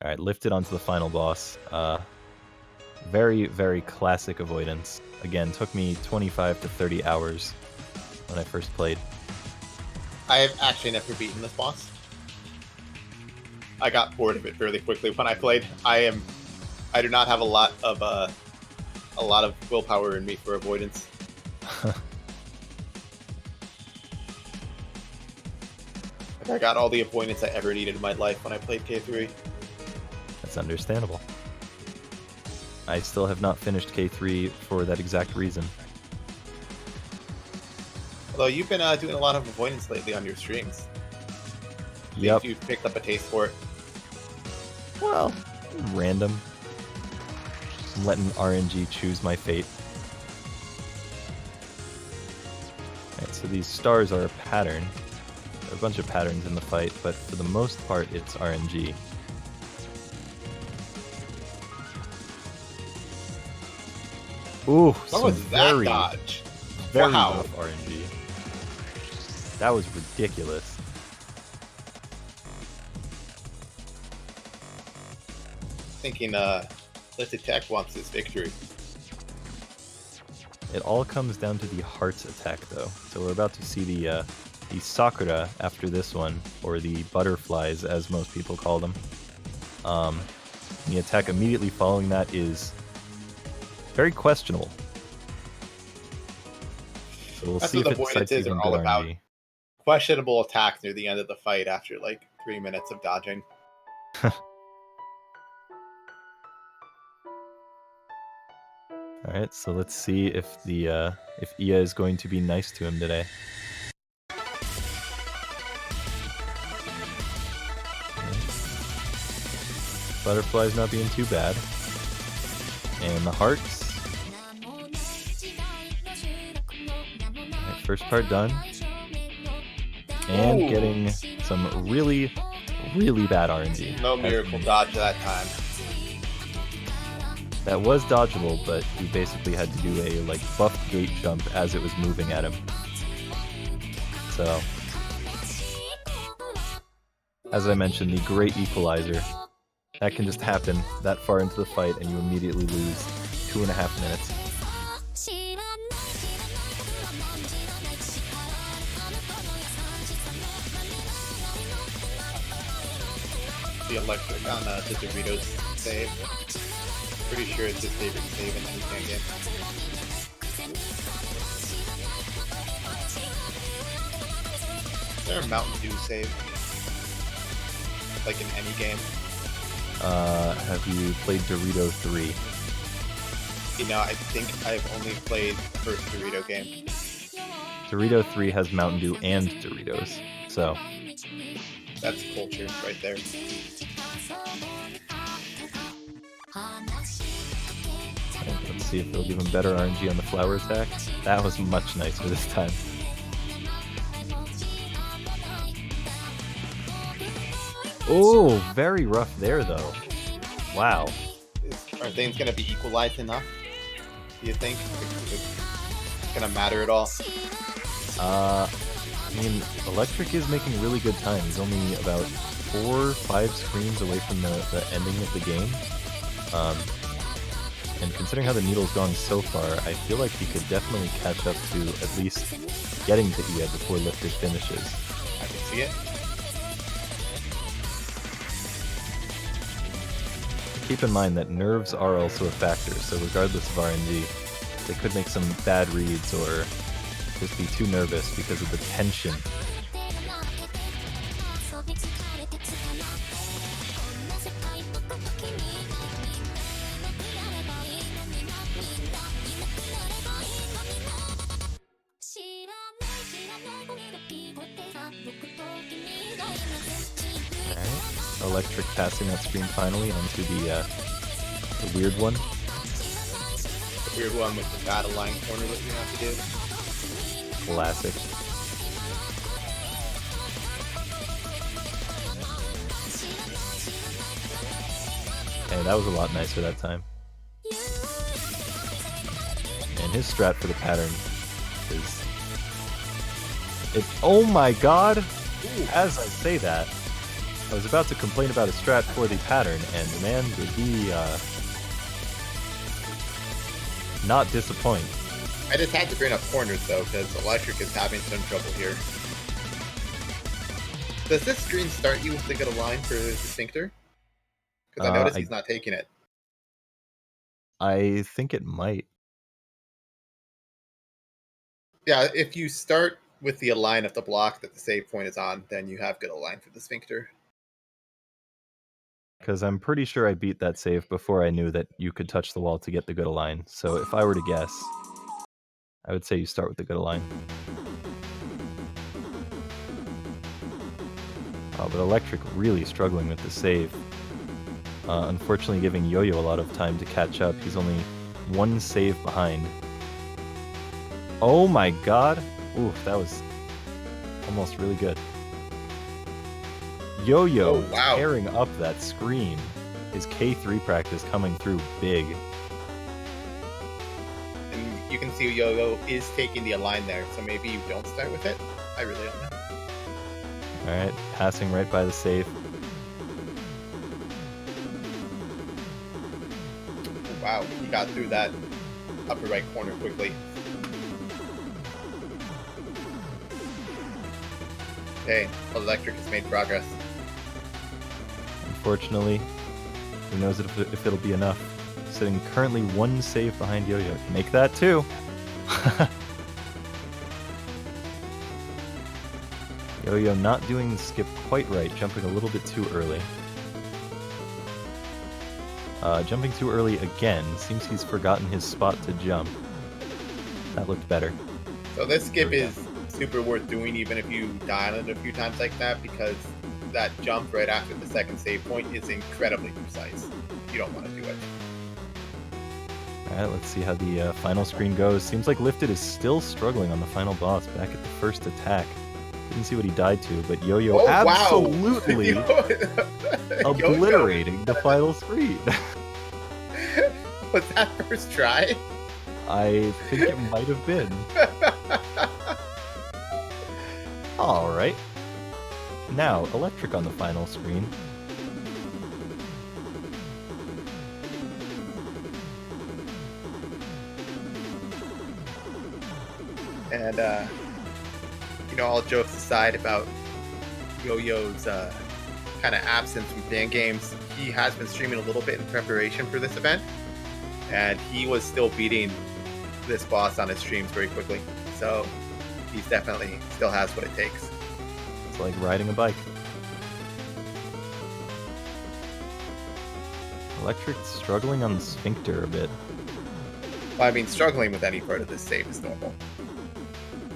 Alright, lifted onto the final boss. Very, very classic avoidance. Again, took me 25 to 30 hours when I first played. I have actually never beaten this boss. I got bored of it fairly quickly when I played. I do not have a lot of willpower in me for avoidance. I got all the avoidance I ever needed in my life when I played K3. That's understandable. I still have not finished K3 for that exact reason. Although you've been doing a lot of avoidance lately on your streams. Yep. You've picked up a taste for it. Well, random. I'm letting RNG choose my fate. Alright, so these stars are a pattern. There are a bunch of patterns in the fight, but for the most part, it's RNG. Ooh, What some was that very, dodge? very Wow. rough RNG. That was ridiculous. Thinking Lifted Tech wants this victory. It all comes down to the hearts attack, though. So we're about to see the Sakura after this one, or the butterflies, as most people call them. The attack immediately following that is very questionable. So we'll That's see what if it avoidances cites are even all good about. RNG. Questionable attacks near the end of the fight after like 3 minutes of dodging. All right, so let's see if the if Ia is going to be nice to him today. Butterfly's not being too bad. And the hearts. Alright, first part done. And Ooh. getting some really, really bad RNG. No miracle dodge that time. That was dodgeable, but he basically had to do a like buff gate jump as it was moving at him. So, as I mentioned, the Great Equalizer. That can just happen that far into the fight and you immediately lose 2.5 minutes. The electric on the Doritos save. Pretty sure it's his favorite save in any Fangame. Is there a Mountain Dew save? Like in any game? Have you played Dorito 3? You know, I think I've only played the first Dorito game. Dorito 3 has Mountain Dew and Doritos, so That's culture right there. let's see if they'll give him better RNG on the flower attack. That was much nicer this time. Oh, very rough there though. Wow. Are things going to be equalized enough? Do you think? Is it going to matter at all? I mean, Electric is making really good time. He's only about 4 or 5 screens away from the ending of the game. And considering how the needle's gone so far, I feel like he could definitely catch up to at least getting to Ia before Lifted finishes. I can see it. Keep in mind that nerves are also a factor, so regardless of RNG, they could make some bad reads or just be too nervous because of the tension. Alright. Electric passing that screen finally onto the weird one. The weird one with the battle line corner that you have to do. Classic. Hey, that was a lot nicer that time. And his strat for the pattern is... oh my god! As I say that, I was about to complain about his strat for the pattern, and man, did he not disappoint. I just had to bring up corners though, because Electric is having some trouble here. Does this screen start you with the good line for the Sphincter? Because I noticed he's not taking it. I think it might. Yeah, if you start with the align of the block that the save point is on, then you have good align for the Sphincter. Because I'm pretty sure I beat that save before I knew that you could touch the wall to get the good align. So if I were to guess, I would say you start with the good align. Oh, but Electric really struggling with the save. Unfortunately giving Yo-Yo a lot of time to catch up. He's only one save behind. Oh my god! Ooh, that was almost really good. Yo-Yo tearing up that screen. His K3 practice coming through big. And you can see Yo-Yo is taking the align there, so maybe you don't start with it? I really don't know. Alright, passing right by the safe. Wow, he got through that upper right corner quickly. Okay, Electric has made progress. Unfortunately, who knows if it'll be enough. Sitting currently one save behind Yo-Yo. Make that two! Yo-Yo not doing the skip quite right, jumping a little bit too early. Jumping too early again. Seems he's forgotten his spot to jump. That looked better. So this skip is super worth doing even if you die on it a few times like that, because that jump right after the second save point is incredibly precise. You don't want to do it. Alright, let's see how the final screen goes. Seems like Lifted is still struggling on the final boss, back at the first attack. Didn't see what he died to, but Yo-Yo absolutely obliterating the final screen. Was that first try? I think it might have been. Alright. Now, Electric on the final screen. And, you know, all jokes aside about Yo-Yo's kind of absence from Fangames, he has been streaming a little bit in preparation for this event, and he was still beating this boss on his streams very quickly. So he's definitely still has what it takes. It's like riding a bike. Electric struggling on the Sphincter a bit. Well, I mean, struggling with any part of this save is normal.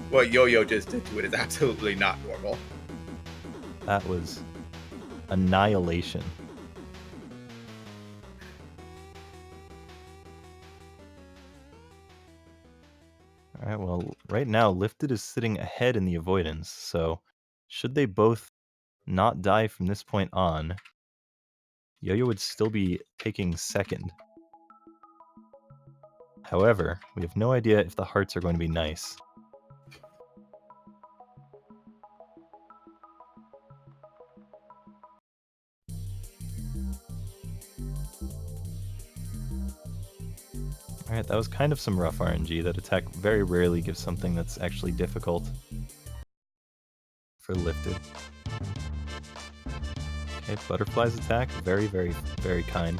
What Yo-Yo just did to it is absolutely not normal. That was annihilation. Alright, well, right now, Lifted is sitting ahead in the avoidance, so should they both not die from this point on, Yo-Yo would still be taking second. However, we have no idea if the hearts are going to be nice. Alright, that was kind of some rough RNG. That attack very rarely gives something that's actually difficult for Lifted. Okay, Butterfly's attack, very, very, very kind.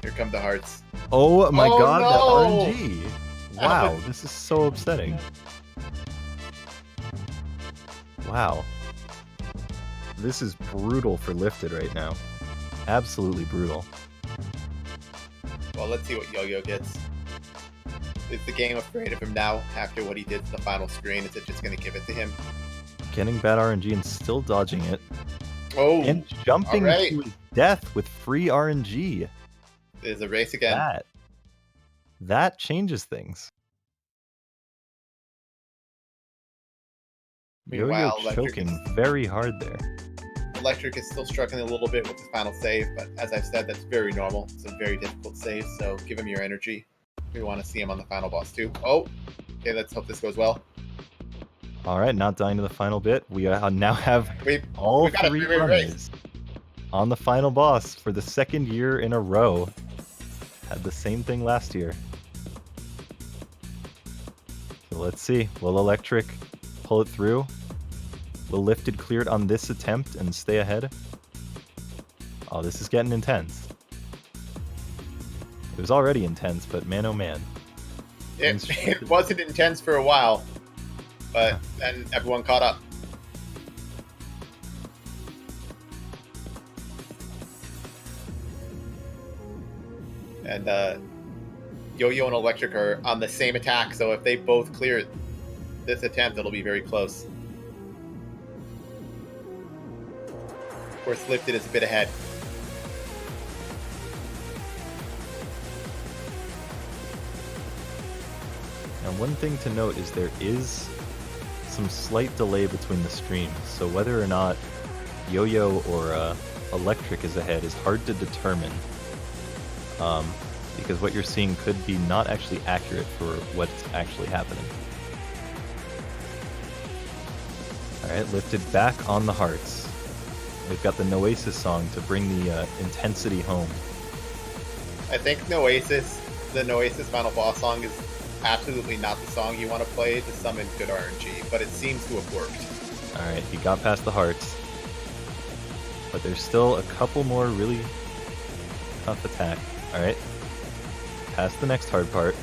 Here come the hearts. Oh my god, no! that RNG! Wow, this is so upsetting. Wow. This is brutal for Lifted right now. Absolutely brutal. Well, let's see what Yo-Yo gets. Is the game afraid of him now after what he did to the final screen? Is it just going to give it to him? Getting bad RNG and still dodging it. Oh, And jumping all right. to his death with free RNG. There's a race again. That changes things. Yo-Yo Meanwhile, Electric choking very hard there. Electric is still struggling a little bit with the final save, but as I've said, that's very normal. It's a very difficult save, so give him your energy. We want to see him on the final boss too. Oh, okay, let's hope this goes well. All right, not dying to the final bit. We now have all we got a three three-way runners on the final boss for the second year in a row. Had the same thing last year. So let's see. Will Electric pull it through? Will Lifted clear it on this attempt and stay ahead? Oh, this is getting intense. It was already intense, but man oh man. It wasn't intense for a while, but then everyone caught up. And Yo-Yo and Electric are on the same attack, so if they both clear this attempt, it'll be very close. Of course, Lifted is a bit ahead. Now, one thing to note is there is some slight delay between the streams, so whether or not Yo-Yo or Electric is ahead is hard to determine, because what you're seeing could be not actually accurate for what's actually happening. Alright, Lifted back on the hearts. We've got the Noasis song to bring the intensity home. I think the Noasis final boss song is absolutely not the song you want to play to summon good RNG, but it seems to have worked. Alright, he got past the hearts. But there's still a couple more really tough attack. Alright. Past the next hard part.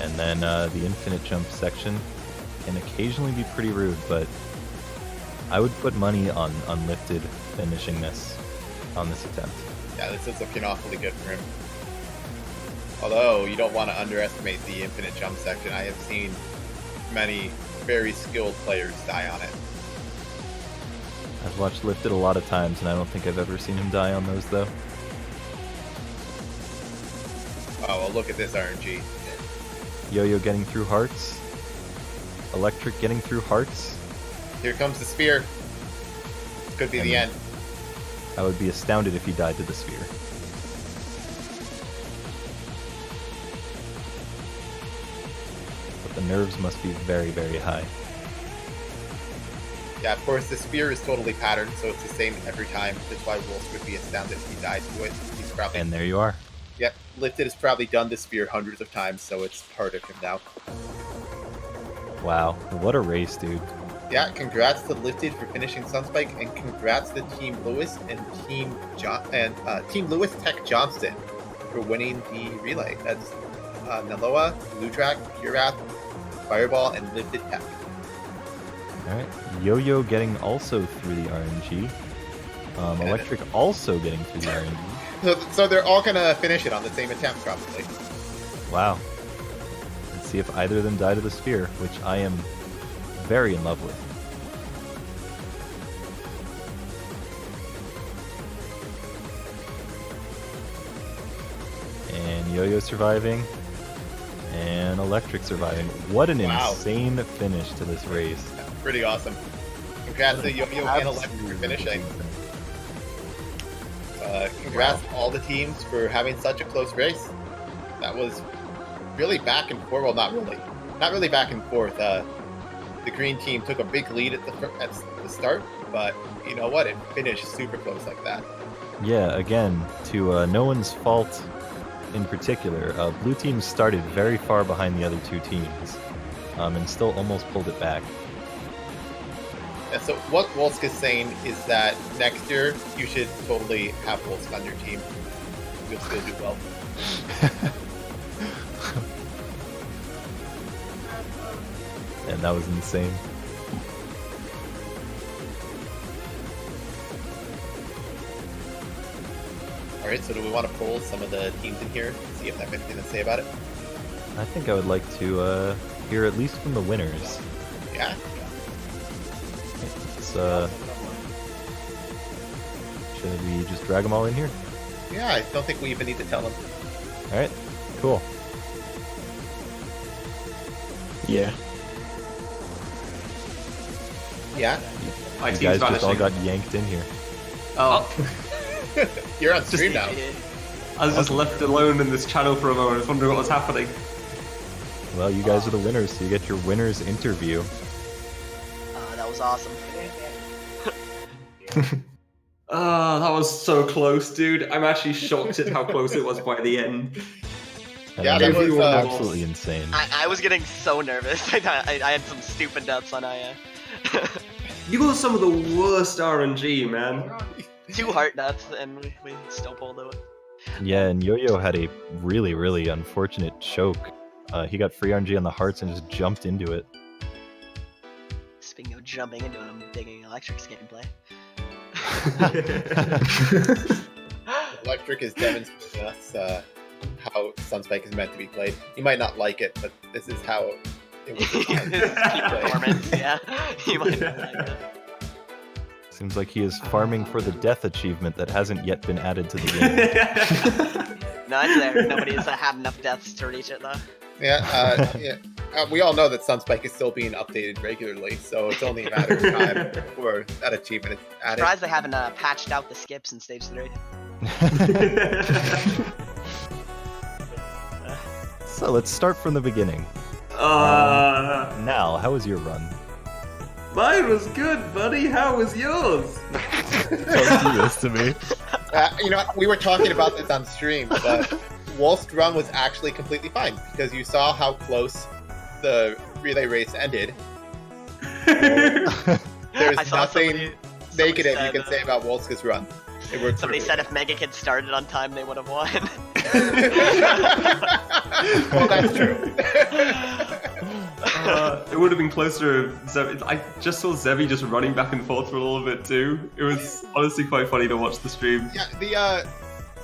And then the infinite jump section can occasionally be pretty rude, but I would put money on Lifted finishing this on this attempt. Yeah, this is looking awfully good for him. Although, you don't want to underestimate the infinite jump section. I have seen many very skilled players die on it. I've watched Lifted a lot of times, and I don't think I've ever seen him die on those, though. Oh, well, look at this RNG. Yo-Yo getting through hearts. Electric getting through hearts. Here comes the spear. This could be the end. I would be astounded if he died to the sphere. But the nerves must be very, very high. Yeah, of course, the spear is totally patterned, so it's the same every time. That's why Wolsk would be astounded if he died to it. He's probably... And there you are. Yep, Lifted has probably done the spear hundreds of times, so it's part of him now. Wow, what a race, dude. Yeah, congrats to Lifted for finishing Sunspike, and congrats to Team Lewis and Team Lewis Tech Johnston for winning the relay. That's Naloa, Lutrak, Purath, Fireball, and Lifted Tech. Alright, Yo-Yo getting also through the RNG. Electric also getting through the RNG. So they're all gonna finish it on the same attempt, probably. Wow. Let's see if either of them die to the sphere, which I am very in love with. And Yo-Yo surviving. And Electric surviving. What an insane finish to this race. Pretty awesome. Congrats to Yo-Yo and Electric for finishing. Congrats to all the teams for having such a close race. That was really back and forth. Well, not really back and forth. The green team took a big lead at the start, but you know what? It finished super close like that. Yeah, again, to no one's fault in particular, blue team started very far behind the other two teams, and still almost pulled it back. Yeah, so what Wolsk is saying is that next year you should totally have Wolsk on your team. You'll still do well. And that was insane. Alright, so do we want to poll some of the teams in here, see if they have anything to say about it? I think I would like to hear at least from the winners. Yeah. Should we just drag them all in here? Yeah, I don't think we even need to tell them. All right, cool. Yeah. Yeah, My You team's guys just all vanishing. got yanked in here. Oh, you're on stream now. I was just left alone in this channel for a moment. I was wondering what was happening. Well, you guys are the winners, so you get your winner's interview. That was awesome. That was so close, dude. I'm actually shocked at how close it was by the end. Yeah, that was absolutely insane. I was getting so nervous. I had some stupid nuts on IA. You got some of the worst RNG, man. 2 heart nuts, and we still pulled it. Yeah, and Yo-Yo had a really, really unfortunate choke. He got free RNG on the hearts and just jumped into it. Speaking of jumping into it, I'm digging Electric's gameplay. Electric is demonstrating us how Sunspike is meant to be played. You might not like it, but this is how it was designed to be Performance, played. yeah. You might not like it. Seems like he is farming for the death achievement that hasn't yet been added to the game. No, it's there. Nobody's had enough deaths to reach it, though. Yeah, we all know that Sunspike is still being updated regularly, so it's only a matter of time before that achievement is added. Surprised they haven't patched out the skips in Stage 3. So let's start from the beginning. Now, how was your run? Mine was good, buddy. How was yours? Don't do this to me. You know, we were talking about this on stream, but Wolsk's run was actually completely fine because you saw how close the relay race ended. There's I saw nothing somebody negative said, you can say about Wolsk's run. It worked Somebody really said if Mega Kid started on time, they would have won. well, that's true. It would have been closer if Zevi. I just saw Zevi just running back and forth for a little bit too. It was honestly quite funny to watch the stream. Yeah,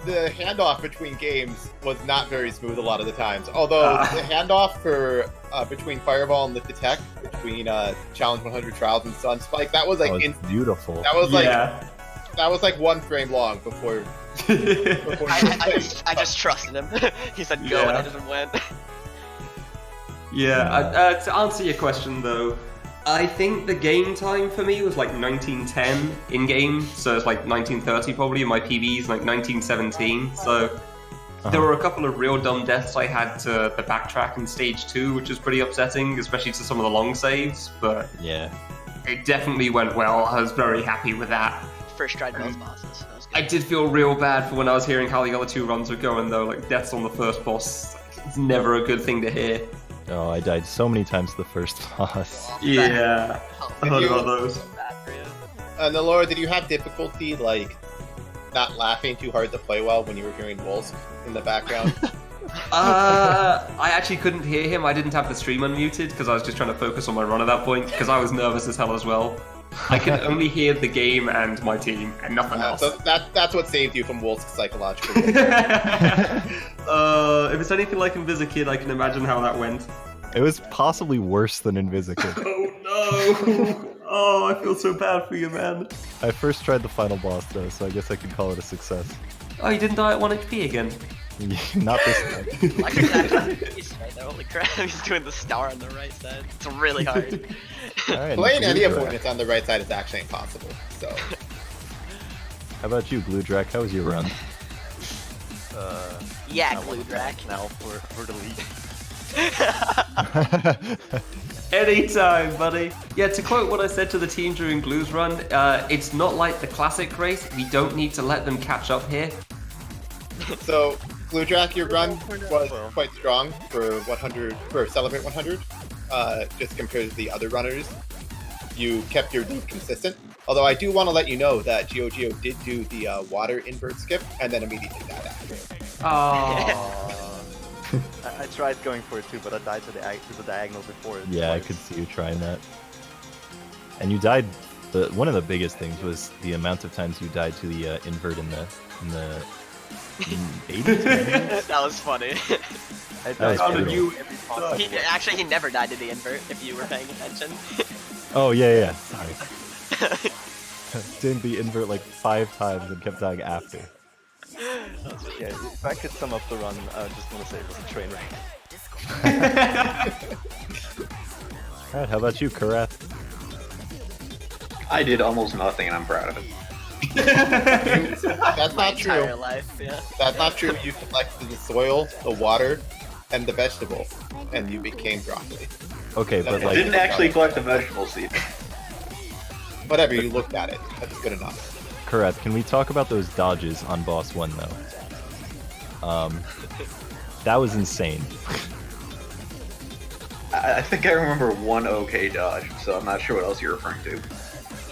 the handoff between games was not very smooth a lot of the times. Although the handoff for between Fireball and Lifted Tech, between Challenge 100 Trials and Sunspike, that was like beautiful. That was like Yeah. that was like 1 frame long before. I just trusted him. He said go, and I just went. Yeah, to answer your question though, I think the game time for me was like 1910 in game, so it's like 1930 probably. My PB's like 1917, so there were a couple of real dumb deaths I had to the backtrack in stage 2, which was pretty upsetting, especially to some of the long saves. But yeah, it definitely went well. I was very happy with that. First tried those bosses. That was good. I did feel real bad for when I was hearing how the other 2 runs were going though. Like deaths on the first boss, it's never a good thing to hear. Oh, I died so many times the first boss. Yeah, I heard you- about those. Bad for you. Nalora, did you have difficulty like not laughing too hard to play well when you were hearing Wolsk in the background? I actually couldn't hear him. I didn't have the stream unmuted because I was just trying to focus on my run at that point because I was nervous as hell as well. I could only hear the game and my team and nothing else. So that's what saved you from Wolsk's psychological. If it's anything like Invis-Kid, I can imagine how that went. It was possibly worse than Invis-Kid. Oh no! Oh, I feel so bad for you, man. I first tried the final boss though, so I guess I can call it a success. Oh, you didn't die at 1 HP again? Not this time. Electric's actually he's right there. Holy crap, he's doing the star on the right side. It's really hard. Alright, Playing any Glue Drac. avoidance on the right side is actually impossible. So How about you, Glue Drac? How was your run? Yeah, Glue Drac. Now for the lead. Anytime, buddy. Yeah, to quote what I said to the team during Glue's run, it's not like the classic race. We don't need to let them catch up here. So, Blue Drac, your run was quite strong for Celebrate 100. Just compared to the other runners, you kept your lead consistent. Although I do want to let you know that GeoGeo did do the water invert skip and then immediately died after. Oh. I tried going for it too, but I died to the diagonal before it. Yeah, I could see you trying that. And you died. One of the biggest things was the amount of times you died to the invert in the 80s. That was funny. I That was died brutal. you every time. He never died to the invert if you were paying attention. Oh yeah, sorry. Did the invert like 5 times and kept dying after. Yeah, if I could sum up the run, I just want to say it was a train wreck. Alright, how about you, Karath? I did almost nothing, and I'm proud of it. That's My not true. entire life, yeah. That's not true. You collected the soil, the water, and the vegetable, and you became broccoli. Okay, but I I like, didn't actually collect the vegetable seed. Whatever, you looked at it. That's good enough. Karath, can we talk about those dodges on boss 1 though? That was insane. I think I remember one okay dodge, so I'm not sure what else you're referring to.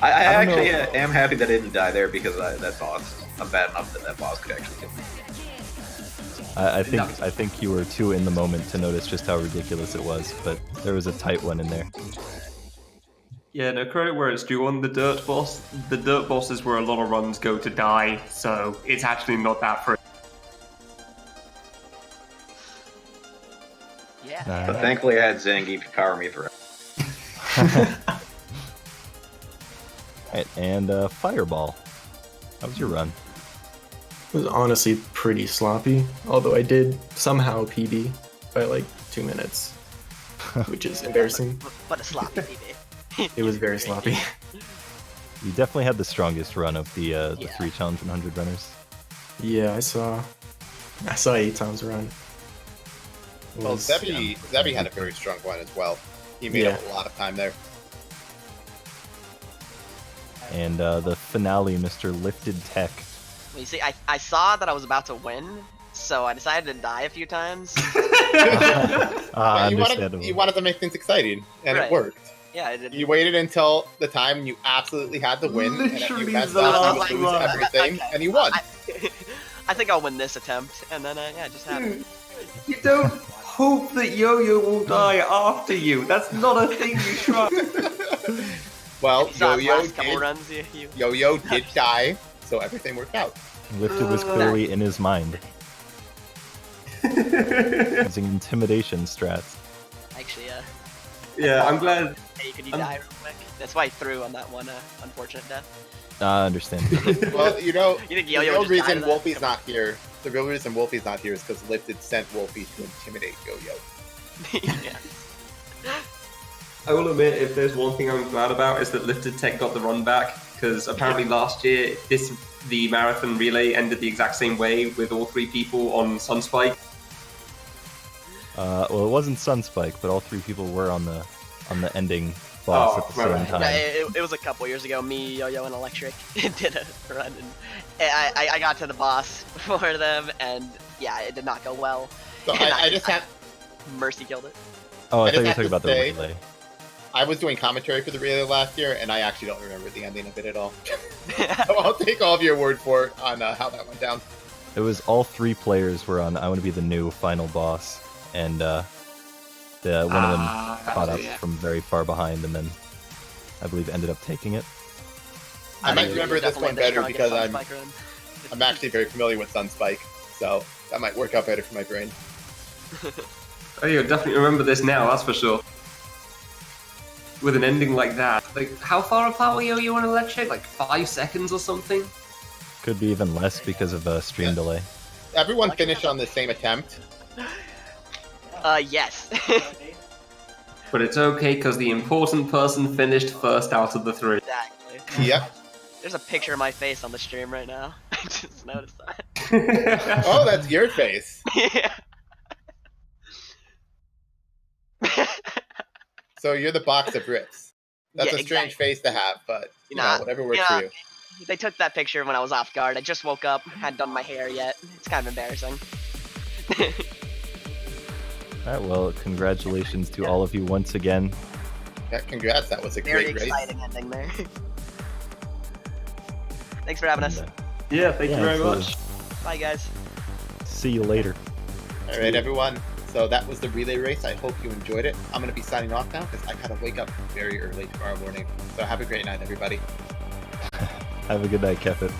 I don't actually know. am happy that I didn't die there because that boss, I'm bad enough that boss could actually kill me. I think you were too in the moment to notice just how ridiculous it was, but there was a tight one in there. Yeah, no, credit where it's due on the dirt boss. The dirt boss is where a lot of runs go to die, so it's actually not that free. Yeah. But thankfully I had Zangief to power me through. Alright, and Fireball. How was your run? It was honestly pretty sloppy, although I did somehow PB by like 2 minutes, which is embarrassing. But a sloppy PB. It was very sloppy. You definitely had the strongest run of the 3 challenge 100 runners. Yeah, I saw 8 times run. It Well, was- Zebby had a very strong one as well. He made up a lot of time there. And the finale, Mr. Lifted Tech. Well, you see, I saw that I was about to win, so I decided to die a few times. Understandable. You wanted to make things exciting, and Right. it worked. Yeah, I did. You waited until the time you absolutely had to win, and if you Literally messed the up, last you would lose run. everything, and you won. I think I'll win this attempt, and then yeah, it just happened. You don't hope that Yo-Yo will die after you. That's not a thing you try. Well, You saw his Yo-Yo last couple did, runs. Yo-Yo did die, so everything worked out. Lifted was clearly in his mind. Using intimidation strats. Actually, Yeah, I'm glad. hey, could you die real quick? That's why I threw on that one unfortunate death. I understand. Well, you know, You think the Yo-Yo real would just die reason to that? Wolfie's not here. The real reason Wolfie's not here is because Lifted sent Wolfie to intimidate Yo-Yo. Yeah. I will admit, if there's one thing I'm glad about, is that Lifted Tech got the run back, because apparently last year, the marathon relay ended the exact same way with all 3 people on Sunspike. Well, it wasn't Sunspike, but all 3 people were on the ending boss at the same time. Yeah, it was a couple years ago. Me, Yo-Yo, and Electric did a run, and I got to the boss before them, and yeah, it did not go well. So And I just have. Mercy killed it. Oh, I I thought you were just talking have about to the say- relay. I was doing commentary for the relay last year, and I actually don't remember the ending of it at all. So I'll take all of your word for it on how that went down. It was all 3 players were on I Want to Be the New final boss, and one of them caught up from very far behind, and then I believe ended up taking it. I might remember this one better because I'm Sunspike actually very familiar with Sunspike, so that might work out better for my brain. Oh, you'll definitely remember this now, that's for sure. With an ending like that. Like, how far apart were Yo-Yo and Electric? Like 5 seconds or something? Could be even less because of stream delay. Everyone finished on the same attempt. Yes. But it's okay, because the important person finished first out of the 3. Exactly. Yep. There's a picture of my face on the stream right now. I just noticed that. Oh, that's your face. Yeah. So you're the box of rips. That's Yeah, a strange exactly. face to have, but you know, Nah, whatever works yeah. for you. They took that picture when I was off guard. I just woke up, hadn't done my hair yet. It's kind of embarrassing. Alright, well, congratulations to all of you once again. Yeah, congrats. That was a Very great race. exciting ending there. Thanks for having us. Yeah, thank you very absolutely. much. Bye, guys. See you later. All right, everyone. So that was the relay race. I hope you enjoyed it. I'm going to be signing off now because I gotta wake up very early tomorrow morning. So have a great night, everybody. Have a good night, Kefit.